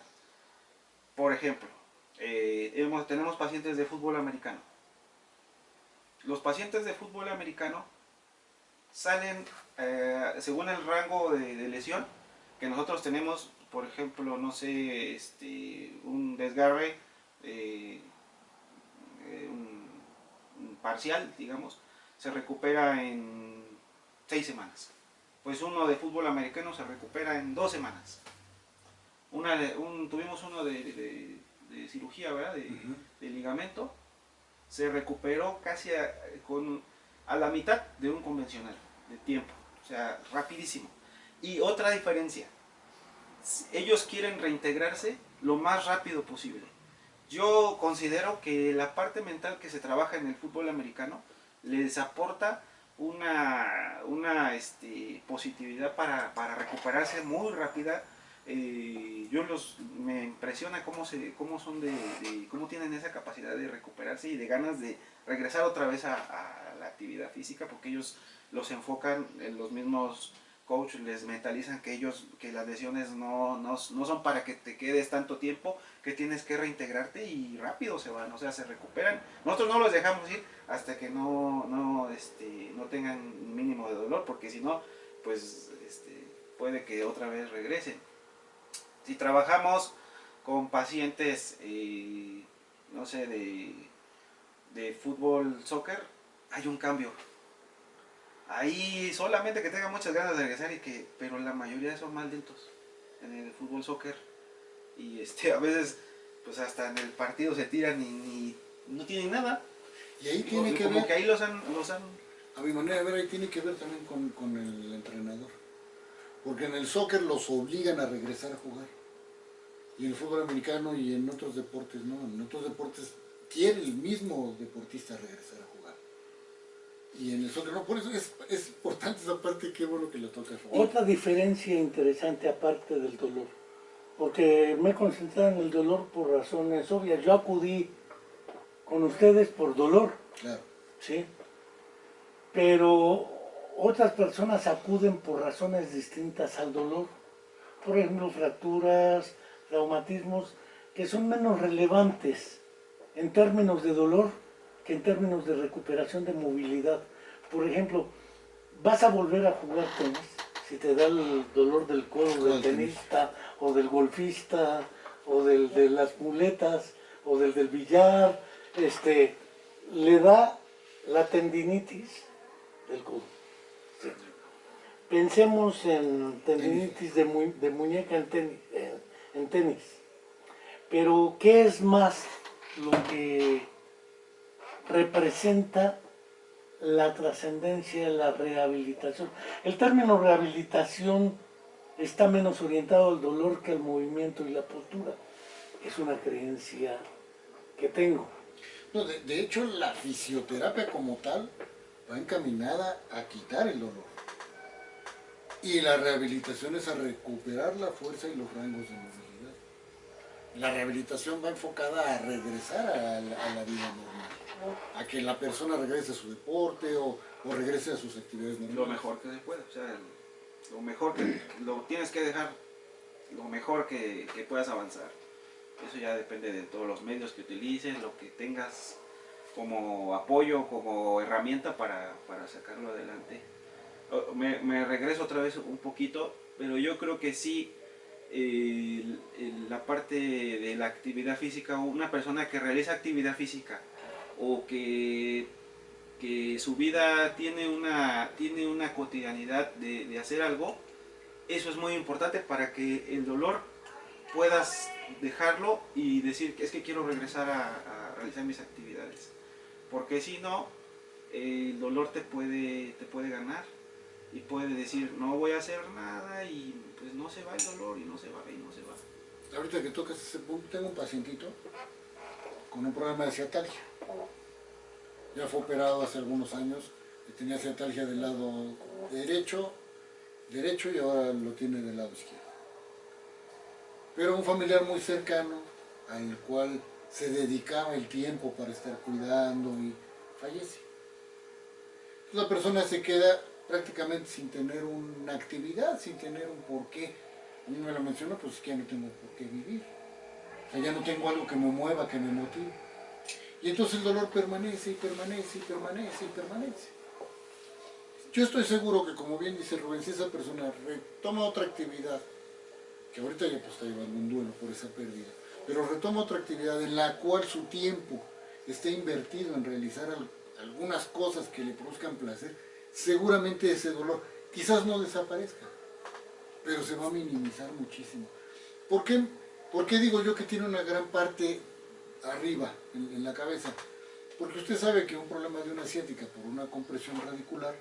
Por ejemplo, tenemos pacientes de fútbol americano. Los pacientes de fútbol americano salen según el rango de lesión que nosotros tenemos. Por ejemplo, no sé, un desgarre, un parcial, digamos, se recupera en 6 semanas. Pues uno de fútbol americano se recupera en 2 semanas. Tuvimos uno de cirugía, ¿verdad? De ligamento. Se recuperó casi a la mitad de un convencional de tiempo. O sea, rapidísimo. Y otra diferencia, ellos quieren reintegrarse lo más rápido posible. Yo considero que la parte mental que se trabaja en el fútbol americano les aporta una positividad para recuperarse muy rápida. Me impresiona cómo tienen esa capacidad de recuperarse y de ganas de regresar otra vez a la actividad física, porque ellos los enfocan, los mismos coach les mentalizan que las lesiones no son para que te quedes tanto tiempo, que tienes que reintegrarte y rápido se van, o sea, se recuperan. Nosotros no los dejamos ir hasta que no tengan un mínimo de dolor, porque si no, pues puede que otra vez regresen. Si trabajamos con pacientes, no sé, de fútbol, soccer, hay un cambio. Ahí solamente que tengan muchas ganas de regresar, pero la mayoría son más lentos en el fútbol, soccer. Y a veces, pues hasta en el partido se tiran y no tienen nada. Y ahí tiene que como ver, que ahí los han... a mi manera de ver, ahí tiene que ver también con el entrenador. Porque en el soccer los obligan a regresar a jugar. Y en el fútbol americano y en otros deportes no. En otros deportes quiere el mismo deportista regresar a jugar. Y en el soccer no. Por eso es importante esa parte, qué bueno que le toca. Otra diferencia interesante aparte del dolor, porque me he concentrado en el dolor por razones obvias. Yo acudí con ustedes por dolor, Claro. ¿sí? Pero otras personas acuden por razones distintas al dolor. Por ejemplo, fracturas, traumatismos, que son menos relevantes en términos de dolor que en términos de recuperación de movilidad. Por ejemplo, vas a volver a jugar tenis, si te da el dolor del codo del tenista, o del golfista, o de las muletas, o del billar, le da la tendinitis del codo. Sí. Pensemos en tendinitis de muñeca en tenis. Pero, ¿qué es más lo que representa la trascendencia, la rehabilitación? El término rehabilitación está menos orientado al dolor que al movimiento y la postura. Es una creencia que tengo. No, de hecho, la fisioterapia como tal va encaminada a quitar el dolor. Y la rehabilitación es a recuperar la fuerza y los rangos de movilidad. La rehabilitación va enfocada a regresar a la vida normal. A que la persona regrese a su deporte o regrese a sus actividades normales. Lo mejor que se pueda, o sea, lo mejor que lo tienes que dejar, lo mejor que puedas avanzar. Eso ya depende de todos los medios que utilices, lo que tengas como apoyo, como herramienta para sacarlo adelante. Me regreso otra vez un poquito, pero yo creo que sí, la parte de la actividad física, una persona que realiza actividad física o que su vida tiene una cotidianidad de hacer algo, eso es muy importante para que el dolor puedas dejarlo y decir que es que quiero regresar a realizar mis actividades, porque si no, el dolor te puede ganar y puede decir no voy a hacer nada y pues no se va el dolor y no se va y no se va. Ahorita que tocas ese punto, tengo un pacientito con un problema de ciatalgia. Ya fue operado hace algunos años, tenía ciatalgia del lado derecho y ahora lo tiene del lado izquierdo. Pero un familiar muy cercano, al cual se dedicaba el tiempo para estar cuidando y fallece. Entonces la persona se queda prácticamente sin tener una actividad, sin tener un porqué. A mí me lo mencionó, pues que ya no tengo por qué vivir. O sea, ya no tengo algo que me mueva, que me motive. Y entonces el dolor permanece y permanece y permanece y permanece. Yo estoy seguro que, como bien dice Rubén, si esa persona retoma otra actividad, que ahorita ya pues está llevando un duelo por esa pérdida, pero retoma otra actividad en la cual su tiempo esté invertido en realizar algunas cosas que le produzcan placer, seguramente ese dolor quizás no desaparezca, pero se va a minimizar muchísimo. ¿Por qué? ¿Por qué digo yo que tiene una gran parte arriba, en la cabeza? Porque usted sabe que un problema de una ciática por una compresión radicular,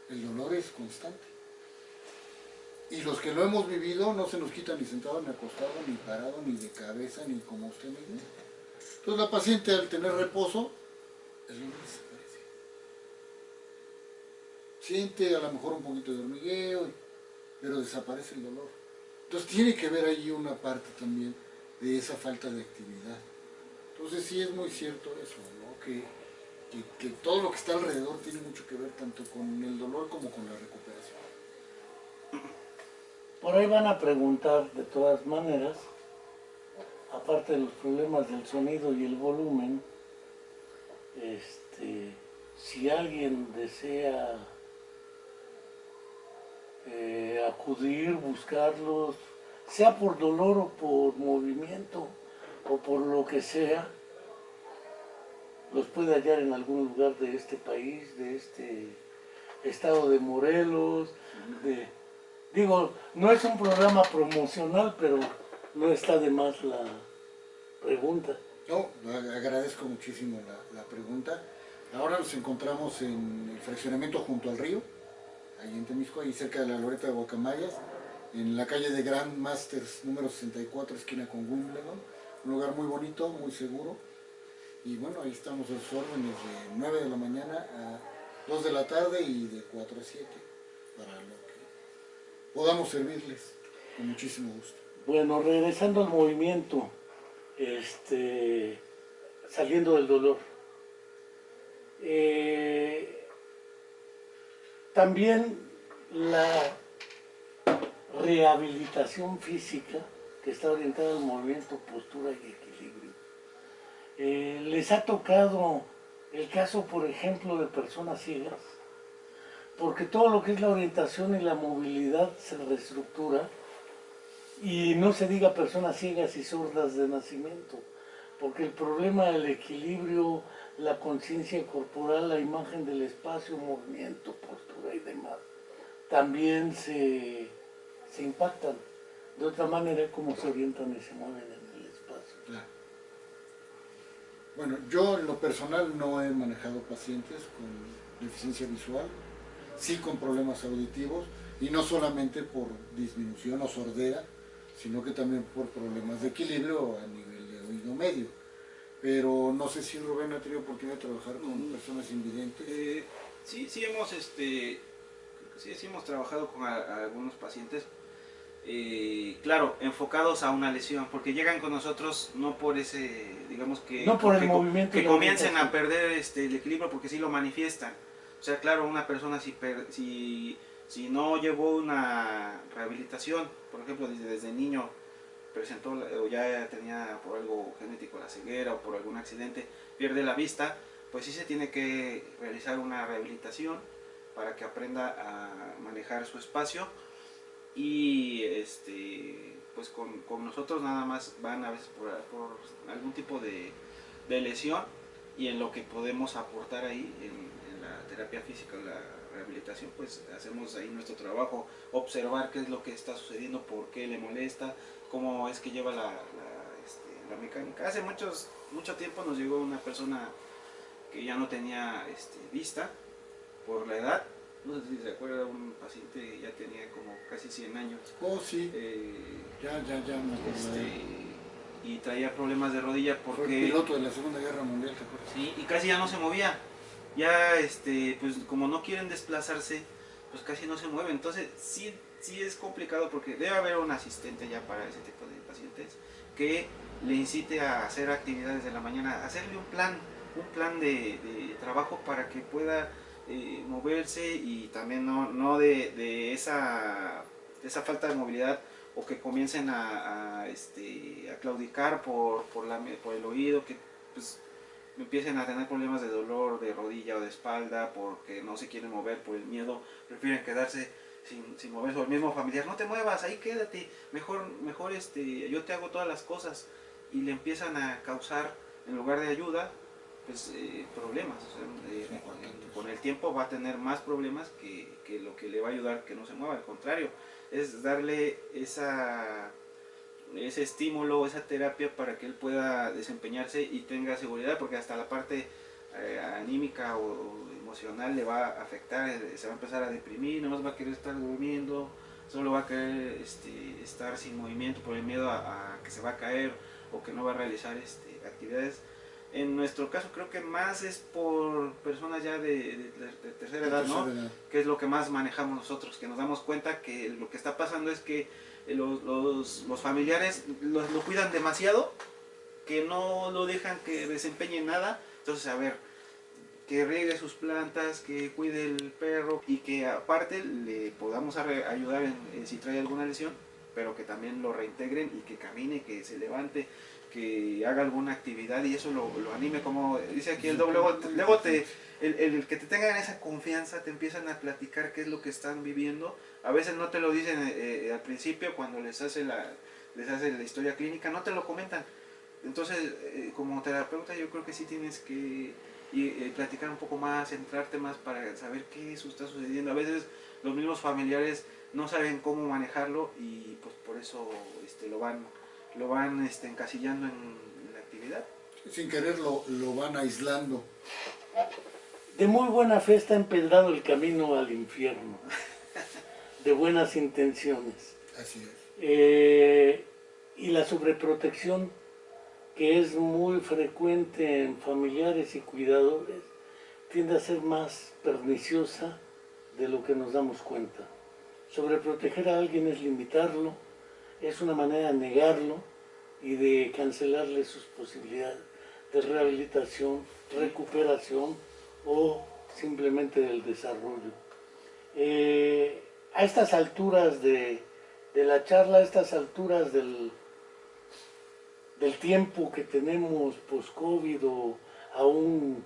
el dolor es constante. Y los que lo hemos vivido no se nos quita ni sentado, ni acostado, ni parado, ni de cabeza, ni como usted me dice. Entonces la paciente, al tener reposo, el dolor desaparece. Siente a lo mejor un poquito de hormigueo, pero desaparece el dolor. Entonces tiene que ver allí una parte también de esa falta de actividad. Entonces sí es muy cierto eso, ¿no? Que todo lo que está alrededor tiene mucho que ver tanto con el dolor como con la recuperación. Por ahí van a preguntar de todas maneras, aparte de los problemas del sonido y el volumen, si alguien desea acudir, buscarlos, sea por dolor o por movimiento o por lo que sea, los puede hallar en algún lugar de este país, de este estado de Morelos, digo, no es un programa promocional, pero no está de más la pregunta. No, agradezco muchísimo la pregunta. Ahora nos encontramos en el fraccionamiento junto al río, ahí en Temisco, ahí cerca de la Loreta de Guacamayas, en la calle de Grand Masters número 64, esquina con Wimbledon. Un lugar muy bonito, muy seguro. Y bueno, ahí estamos a sus órdenes de 9 de la mañana a 2 de la tarde y de 4 a 7, para lo que podamos servirles con muchísimo gusto. Bueno, regresando al movimiento, saliendo del dolor. También la rehabilitación física, que está orientada al movimiento, postura y equilibrio. Les ha tocado el caso, por ejemplo, de personas ciegas, porque todo lo que es la orientación y la movilidad se reestructura, y no se diga personas ciegas y sordas de nacimiento, porque el problema del equilibrio, la conciencia corporal, la imagen del espacio, movimiento, postura y demás, también se impactan. De otra manera, cómo se orientan y se mueven en el espacio. Claro. Bueno, yo en lo personal no he manejado pacientes con deficiencia visual, sí con problemas auditivos, y no solamente por disminución o sordera, sino que también por problemas de equilibrio a nivel de oído medio. Pero no sé si Rubén ha tenido oportunidad de trabajar con personas invidentes. Sí hemos trabajado con algunos pacientes, claro, enfocados a una lesión, porque llegan con nosotros no por ese, digamos que, no por el movimiento, que comiencen a perder el equilibrio, porque sí lo manifiestan. O sea, claro, una persona si no llevó una rehabilitación, por ejemplo, desde niño presentó o ya tenía por algo genético la ceguera o por algún accidente, pierde la vista, pues sí se tiene que realizar una rehabilitación para que aprenda a manejar su espacio. Y pues con nosotros nada más van a veces por algún tipo de lesión, y en lo que podemos aportar ahí en la terapia física, la rehabilitación, pues hacemos ahí nuestro trabajo, observar qué es lo que está sucediendo, por qué le molesta, cómo es que lleva la mecánica. Hace mucho tiempo nos llegó una persona que ya no tenía vista por la edad. No sé si se acuerda, un paciente ya tenía como casi 100 años. Oh, sí. Ya me acuerdo. Y traía problemas de rodilla porque... Fue el piloto de la Segunda Guerra Mundial, ¿te acuerdas? Sí, y casi ya no se movía. Ya, pues como no quieren desplazarse, pues casi no se mueve. Entonces, sí es complicado, porque debe haber un asistente ya para ese tipo de pacientes que le incite a hacer actividades de la mañana, hacerle un plan de trabajo para que pueda moverse, y también no de esa falta de movilidad, o que comiencen a claudicar por el oído, que pues empiecen a tener problemas de dolor de rodilla o de espalda porque no se quieren mover por el miedo, prefieren quedarse sin moverse, o el mismo familiar, no te muevas, ahí quédate, mejor yo te hago todas las cosas, y le empiezan a causar, en lugar de ayuda, pues problemas. O sea, con el tiempo va a tener más problemas que lo que le va a ayudar que no se mueva. Al contrario, es darle ese estímulo, esa terapia para que él pueda desempeñarse y tenga seguridad, porque hasta la parte anímica o emocional le va a afectar, se va a empezar a deprimir, no más va a querer estar durmiendo, solo va a querer estar sin movimiento por el miedo a que se va a caer o que no va a realizar actividades. En nuestro caso creo que más es por personas ya de tercera edad, ¿no? Que es lo que más manejamos nosotros, que nos damos cuenta que lo que está pasando es que los familiares lo cuidan demasiado, que no lo dejan que desempeñe nada. Entonces, a ver, que riegue sus plantas, que cuide el perro y que aparte le podamos ayudar si trae alguna lesión, pero que también lo reintegren y que camine, que se levante, que haga alguna actividad y eso lo anime, como dice aquí el doble. Luego el que te tengan esa confianza, te empiezan a platicar qué es lo que están viviendo. A veces no te lo dicen al principio, cuando les hace la historia clínica, no te lo comentan. Entonces, como terapeuta, yo creo que sí tienes que platicar un poco más, centrarte más para saber qué eso está sucediendo. A veces los mismos familiares no saben cómo manejarlo y pues por eso lo van encasillando en la actividad. Sin querer lo van aislando. De muy buena fe está empedrado el camino al infierno, de buenas intenciones. Así es. Y la sobreprotección, que es muy frecuente en familiares y cuidadores, tiende a ser más perniciosa de lo que nos damos cuenta. Sobreproteger a alguien es limitarlo, es una manera de negarlo y de cancelarle sus posibilidades de rehabilitación, recuperación o simplemente del desarrollo. A estas alturas de la charla, a estas alturas del tiempo que tenemos post-COVID o aún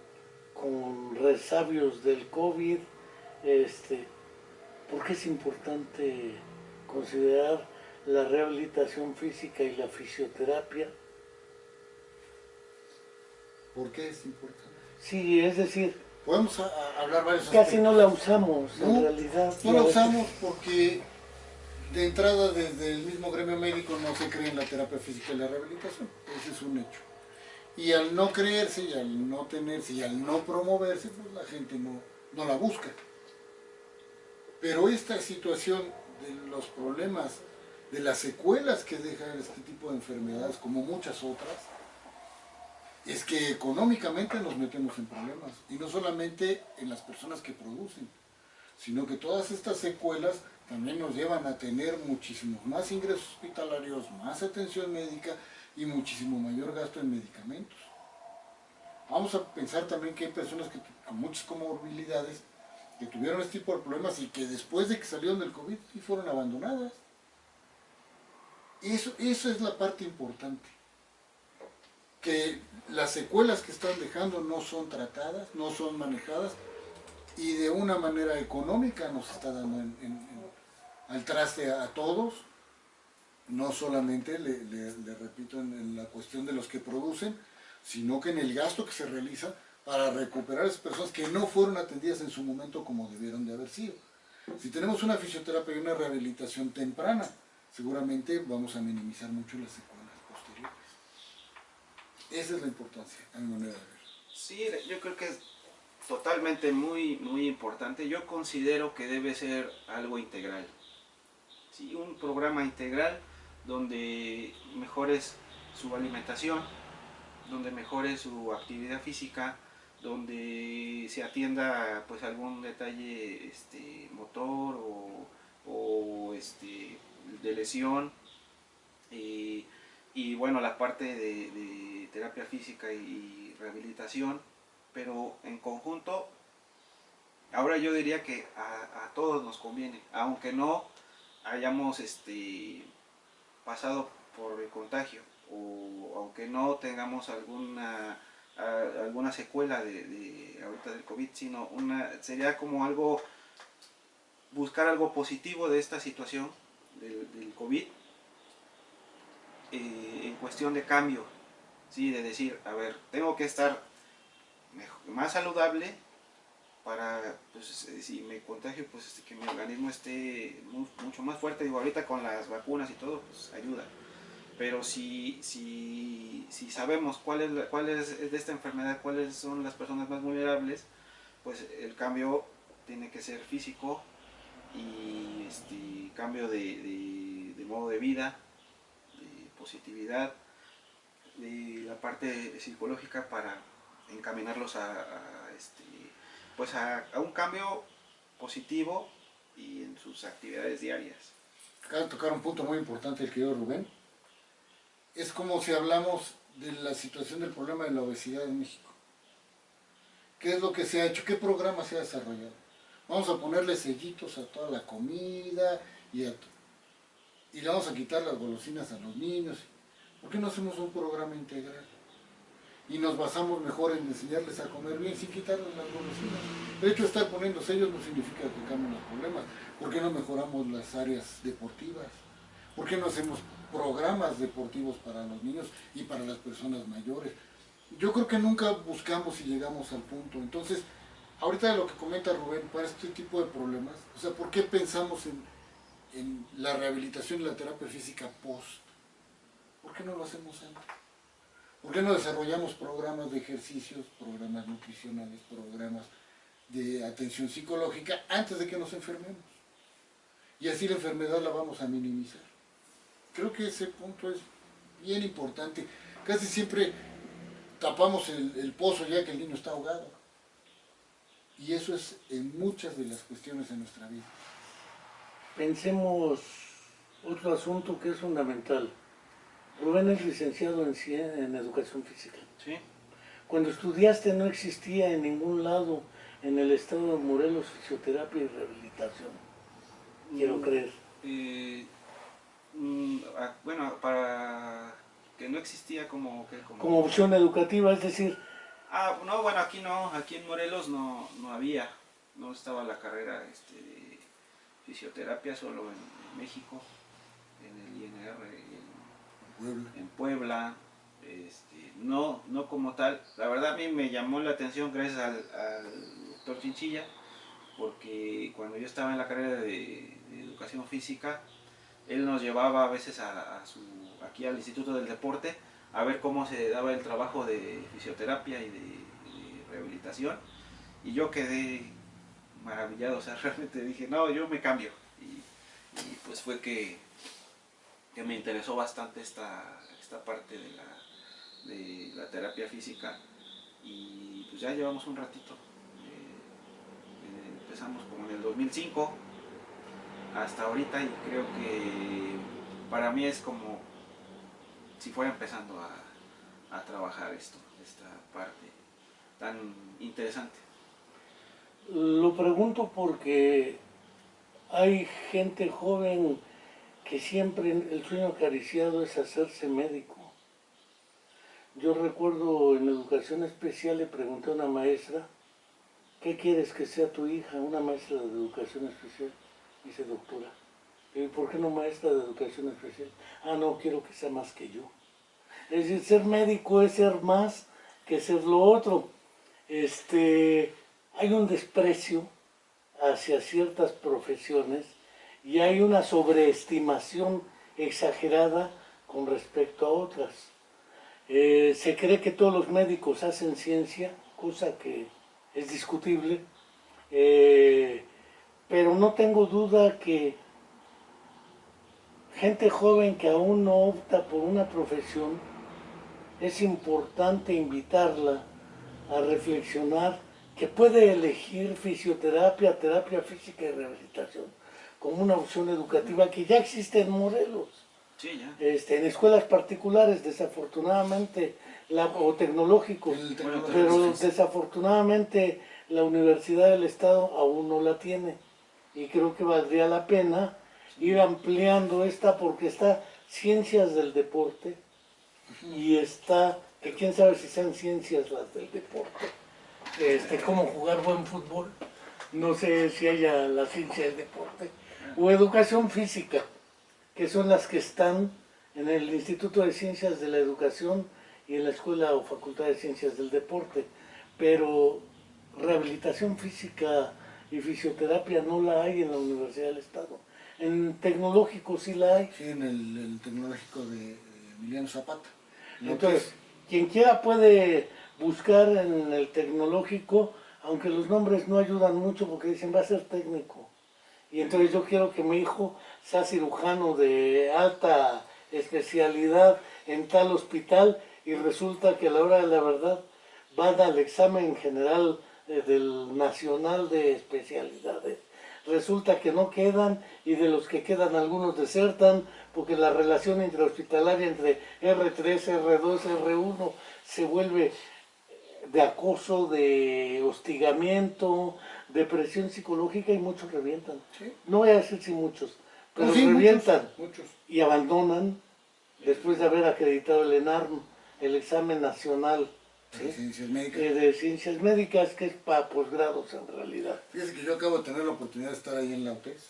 con resabios del COVID, ¿por qué es importante considerar la rehabilitación física y la fisioterapia? ¿Por qué es importante? Sí, es decir, podemos hablar varios casi aspectos. no la usamos en realidad. No la usamos porque de entrada desde el mismo gremio médico no se cree en la terapia física y la rehabilitación. Ese es un hecho. Y al no creerse y al no tenerse y al no promoverse, pues la gente no la busca. Pero esta situación de los problemas, de las secuelas que dejan este tipo de enfermedades, como muchas otras, es que económicamente nos metemos en problemas. Y no solamente en las personas que producen, sino que todas estas secuelas también nos llevan a tener muchísimos más ingresos hospitalarios, más atención médica y muchísimo mayor gasto en medicamentos. Vamos a pensar también que hay personas con muchas comorbilidades que tuvieron este tipo de problemas y que después de que salieron del COVID sí fueron abandonadas. Eso es la parte importante. Que las secuelas que están dejando no son tratadas, no son manejadas y de una manera económica nos está dando al traste a todos, no solamente, le repito, en la cuestión de los que producen, sino que en el gasto que se realiza para recuperar a esas personas que no fueron atendidas en su momento como debieron de haber sido. Si tenemos una fisioterapia y una rehabilitación temprana, seguramente vamos a minimizar mucho las secuelas posteriores. Esa es la importancia, a mi manera de ver. Sí, yo creo que es totalmente muy importante. Yo considero que debe ser algo integral. Sí, un programa integral donde mejores su alimentación, donde mejore su actividad física, donde se atienda pues algún detalle motor o de lesión, y bueno, la parte de terapia física y rehabilitación, pero en conjunto. Ahora yo diría que a todos nos conviene, aunque no hayamos pasado por el contagio, o aunque no tengamos alguna alguna secuela ahorita del COVID, sino sería como algo, buscar algo positivo de esta situación del COVID, en cuestión de cambio, ¿sí? De decir, a ver, tengo que estar más saludable para, pues, si me contagio, pues que mi organismo esté mucho más fuerte. Digo, ahorita con las vacunas y todo, pues ayuda. Pero si sabemos cuál es de esta enfermedad, cuáles son las personas más vulnerables, pues el cambio tiene que ser físico y cambio de modo de vida, de positividad, de la parte psicológica para encaminarlos pues a un cambio positivo y en sus actividades diarias. Acaba de tocar un punto muy importante el querido Rubén. Es como si hablamos de la situación del problema de la obesidad en México. ¿Qué es lo que se ha hecho? ¿Qué programa se ha desarrollado? Vamos a ponerle sellitos a toda la comida y le vamos a quitar las golosinas a los niños. ¿Por qué no hacemos un programa integral? Y nos basamos mejor en enseñarles a comer bien sin quitarles las golosinas. De hecho, estar poniendo sellos no significa que cambien los problemas. ¿Por qué no mejoramos las áreas deportivas? ¿Por qué no hacemos programas deportivos para los niños y para las personas mayores? Yo creo que nunca buscamos y llegamos al punto. Entonces, ahorita lo que comenta Rubén, para este tipo de problemas, o sea, ¿por qué pensamos en la rehabilitación y la terapia física post? ¿Por qué no lo hacemos antes? ¿Por qué no desarrollamos programas de ejercicios, programas nutricionales, programas de atención psicológica antes de que nos enfermemos? Y así la enfermedad la vamos a minimizar. Creo que ese punto es bien importante. Casi siempre tapamos el pozo ya que el niño está ahogado. Y eso es en muchas de las cuestiones de nuestra vida. Pensemos otro asunto que es fundamental. Rubén es licenciado en educación física. ¿Sí? Cuando estudiaste no existía en ningún lado en el estado de Morelos fisioterapia y rehabilitación. Quiero creer. Bueno, para que no existía como opción educativa, es decir... no, bueno, aquí en Morelos no había, no estaba la carrera de fisioterapia, solo en México, en el INR, en Puebla, no como tal. La verdad a mí me llamó la atención gracias al doctor Chinchilla, porque cuando yo estaba en la carrera de educación física, él nos llevaba a veces aquí al Instituto del Deporte a ver cómo se daba el trabajo de fisioterapia y de rehabilitación, y yo quedé maravillado. O sea, realmente dije, no, yo me cambio, y pues fue que me interesó bastante esta parte de la terapia física, y pues ya llevamos un ratito. Empezamos como en el 2005 hasta ahorita, y creo que para mí es como si fuera empezando a trabajar esta parte tan interesante. Lo pregunto porque hay gente joven que siempre el sueño acariciado es hacerse médico. Yo recuerdo en educación especial le pregunté a una maestra, ¿qué quieres que sea tu hija? Una maestra de educación especial. Dice, doctora. ¿Y por qué no maestra de educación especial? No, quiero que sea más que yo. Es decir, ser médico es ser más que ser lo otro. Hay un desprecio hacia ciertas profesiones y hay una sobreestimación exagerada con respecto a otras. Se cree que todos los médicos hacen ciencia, cosa que es discutible, pero no tengo duda que gente joven que aún no opta por una profesión, es importante invitarla a reflexionar que puede elegir fisioterapia, terapia física y rehabilitación como una opción educativa que ya existe en Morelos. Sí, ya. En escuelas particulares, desafortunadamente, o tecnológicos, pero desafortunadamente la Universidad del Estado aún no la tiene. Y creo que valdría la pena ir ampliando esta, porque está ciencias del deporte y está que quién sabe si sean ciencias las del deporte, cómo jugar buen fútbol, no sé si haya la ciencia del deporte, o educación física, que son las que están en el Instituto de Ciencias de la Educación y en la Escuela o Facultad de Ciencias del Deporte, pero rehabilitación física y fisioterapia no la hay en la Universidad del Estado. En tecnológico sí la hay. Sí, en el tecnológico de Emiliano Zapata. Entonces, quien quiera puede buscar en el tecnológico, aunque los nombres no ayudan mucho porque dicen va a ser técnico. Y entonces yo quiero que mi hijo sea cirujano de alta especialidad en tal hospital y resulta que a la hora de la verdad van al examen general del Nacional de Especialidades. Resulta que no quedan y de los que quedan algunos desertan porque la relación intrahospitalaria entre R3, R2, R1 se vuelve de acoso, de hostigamiento, de presión psicológica y muchos revientan. ¿Sí? No voy a decir si muchos, pero No, sí, revientan muchos. y abandonan después de haber acreditado el ENARM, el examen nacional De ciencias médicas. de ciencias médicas, que es para posgrados en realidad. Fíjese que yo acabo de tener la oportunidad de estar ahí en la UTES,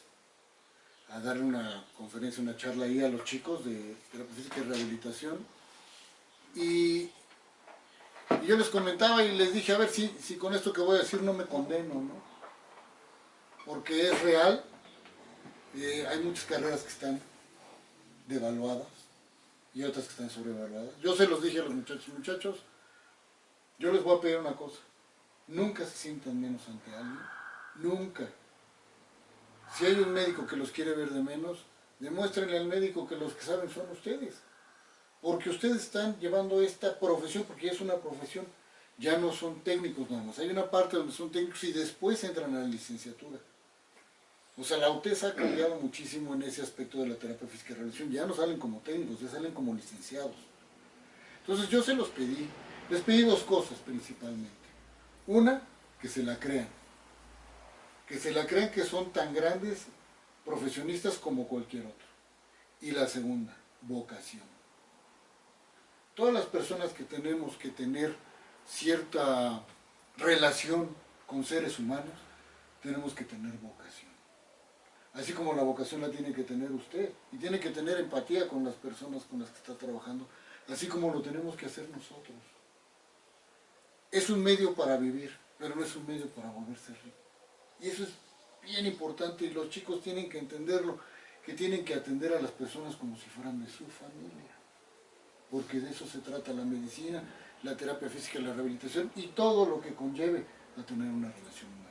a darle una conferencia, una charla ahí a los chicos de terapia física y rehabilitación. Y yo les comentaba y les dije, a ver si con esto que voy a decir no me condeno, ¿no? Porque es real, hay muchas carreras que están devaluadas y otras que están sobrevaluadas. Yo se los dije a los muchachos, yo les voy a pedir una cosa, nunca se sientan menos ante alguien, nunca. Si hay un médico que los quiere ver de menos, demuéstrenle al médico que los que saben son ustedes. Porque ustedes están llevando esta profesión, porque ya es una profesión, ya no son técnicos nada más. Hay una parte donde son técnicos y después entran a la licenciatura. O sea, la UTES ha cambiado muchísimo en ese aspecto de la terapia física y rehabilitación. Ya no salen como técnicos, ya salen como licenciados. Entonces yo se los pedí. Les pedí dos cosas principalmente. Una, que se la crean. Que se la crean que son tan grandes profesionistas como cualquier otro. Y la segunda, vocación. Todas las personas que tenemos que tener cierta relación con seres humanos, tenemos que tener vocación. Así como la vocación la tiene que tener usted, y tiene que tener empatía con las personas con las que está trabajando, así como lo tenemos que hacer nosotros. Es un medio para vivir, pero no es un medio para volverse rico. Y eso es bien importante y los chicos tienen que entenderlo, que tienen que atender a las personas como si fueran de su familia. Porque de eso se trata la medicina, la terapia física y la rehabilitación y todo lo que conlleve a tener una relación humana.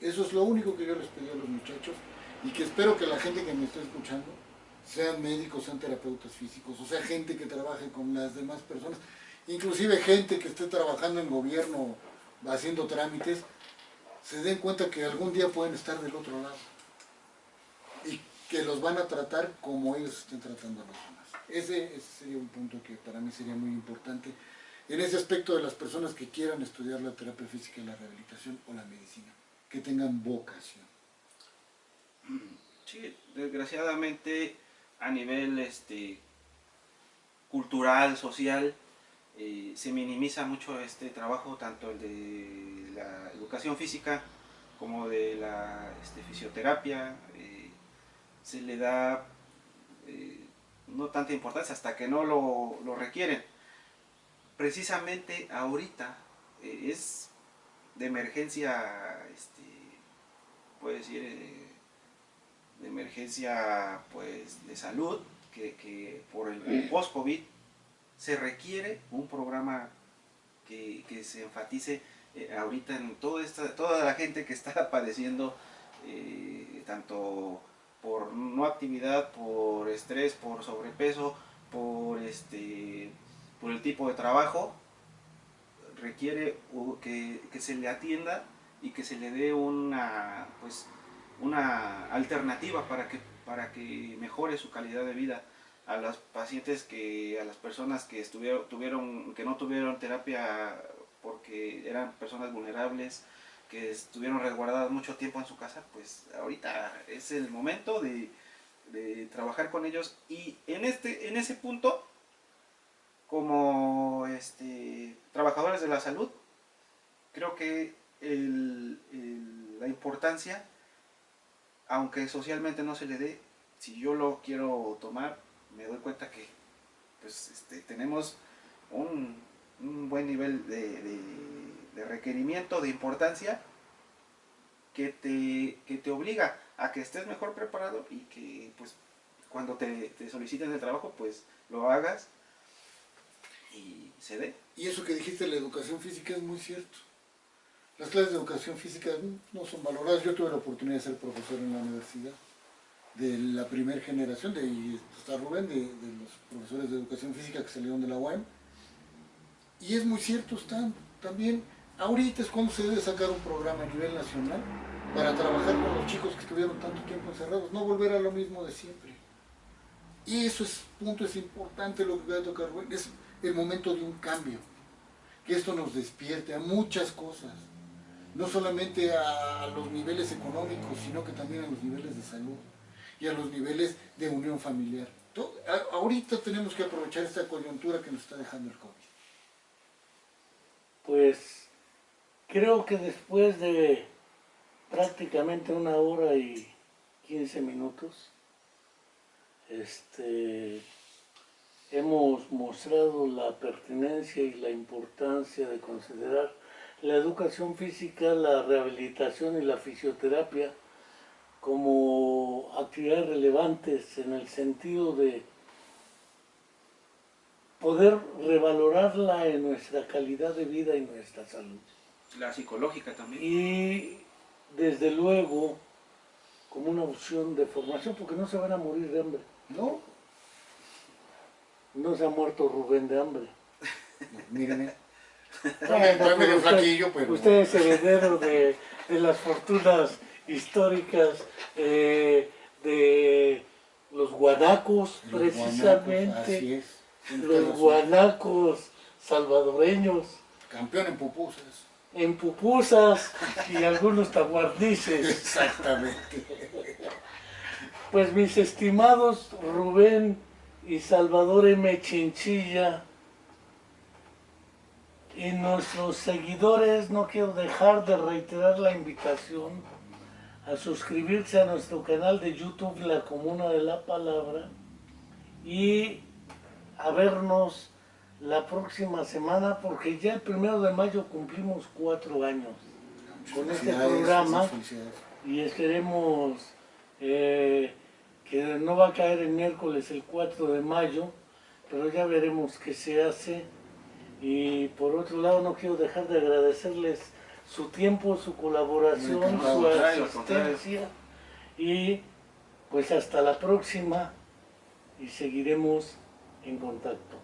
Eso es lo único que yo les pedí a los muchachos y que espero que la gente que me esté escuchando sean médicos, sean terapeutas físicos, o sea, gente que trabaje con las demás personas, inclusive gente que esté trabajando en gobierno haciendo trámites, se den cuenta que algún día pueden estar del otro lado y que los van a tratar como ellos estén tratando a los demás. Ese sería un punto que para mí sería muy importante en ese aspecto de las personas que quieran estudiar la terapia física y la rehabilitación o la medicina, que tengan vocación. Sí, desgraciadamente a nivel cultural, social, se minimiza mucho este trabajo, tanto el de la educación física como de la fisioterapia. Se le da no tanta importancia hasta que no lo requieren. Precisamente ahorita es de emergencia, puede decir, de emergencia pues de salud, que por el post-COVID se requiere un programa que se enfatice ahorita en toda la gente que está padeciendo tanto por no actividad, por estrés, por sobrepeso, por el tipo de trabajo. Requiere que se le atienda y que se le dé una alternativa para que mejore su calidad de vida a las pacientes, a las personas que no tuvieron terapia porque eran personas vulnerables, que estuvieron resguardadas mucho tiempo en su casa. Pues ahorita es el momento de trabajar con ellos, y en ese punto como trabajadores de la salud, creo que la importancia, aunque socialmente no se le dé, si yo lo quiero tomar, me doy cuenta que pues, tenemos un buen nivel de requerimiento, de importancia, que te obliga a que estés mejor preparado y que pues cuando te soliciten el trabajo pues lo hagas y se dé. Y eso que dijiste de la educación física es muy cierto. Las clases de educación física no son valoradas. Yo tuve la oportunidad de ser profesor en la universidad, de la primera generación, y está Rubén, de los profesores de educación física que salieron de la UAM. Y es muy cierto, están también, ahorita es cuando se debe sacar un programa a nivel nacional para trabajar con los chicos que estuvieron tanto tiempo encerrados, no volver a lo mismo de siempre. Y eso es importante lo que voy a tocar, Rubén, es el momento de un cambio, que esto nos despierte a muchas cosas, no solamente a los niveles económicos, sino que también a los niveles de salud y a los niveles de unión familiar. Ahorita tenemos que aprovechar esta coyuntura que nos está dejando el COVID. Pues creo que después de prácticamente 1 hora y 15 minutos, hemos mostrado la pertinencia y la importancia de considerar la educación física, la rehabilitación y la fisioterapia como actividades relevantes en el sentido de poder revalorarla en nuestra calidad de vida y nuestra salud. La psicológica también. Y desde luego como una opción de formación, porque no se van a morir de hambre. ¿No? No se ha muerto Rubén de hambre. Mírenme. Bueno, medio flaquillo, pero... Usted es heredero de las fortunas históricas de los guanacos, precisamente. Guanacos, así es. Los guanacos salvadoreños. Campeón en pupusas. En pupusas y algunos taguardices. Exactamente. Pues mis estimados Rubén y Salvador M. Chinchilla y nuestros seguidores, no quiero dejar de reiterar la invitación a suscribirse a nuestro canal de YouTube La Comuna de la Palabra y a vernos la próxima semana, porque ya el 1 de mayo cumplimos 4 años con este programa y esperemos que no va a caer el miércoles el 4 de mayo, pero ya veremos qué se hace. Y por otro lado no quiero dejar de agradecerles su tiempo, su colaboración, su asistencia y pues hasta la próxima y seguiremos en contacto.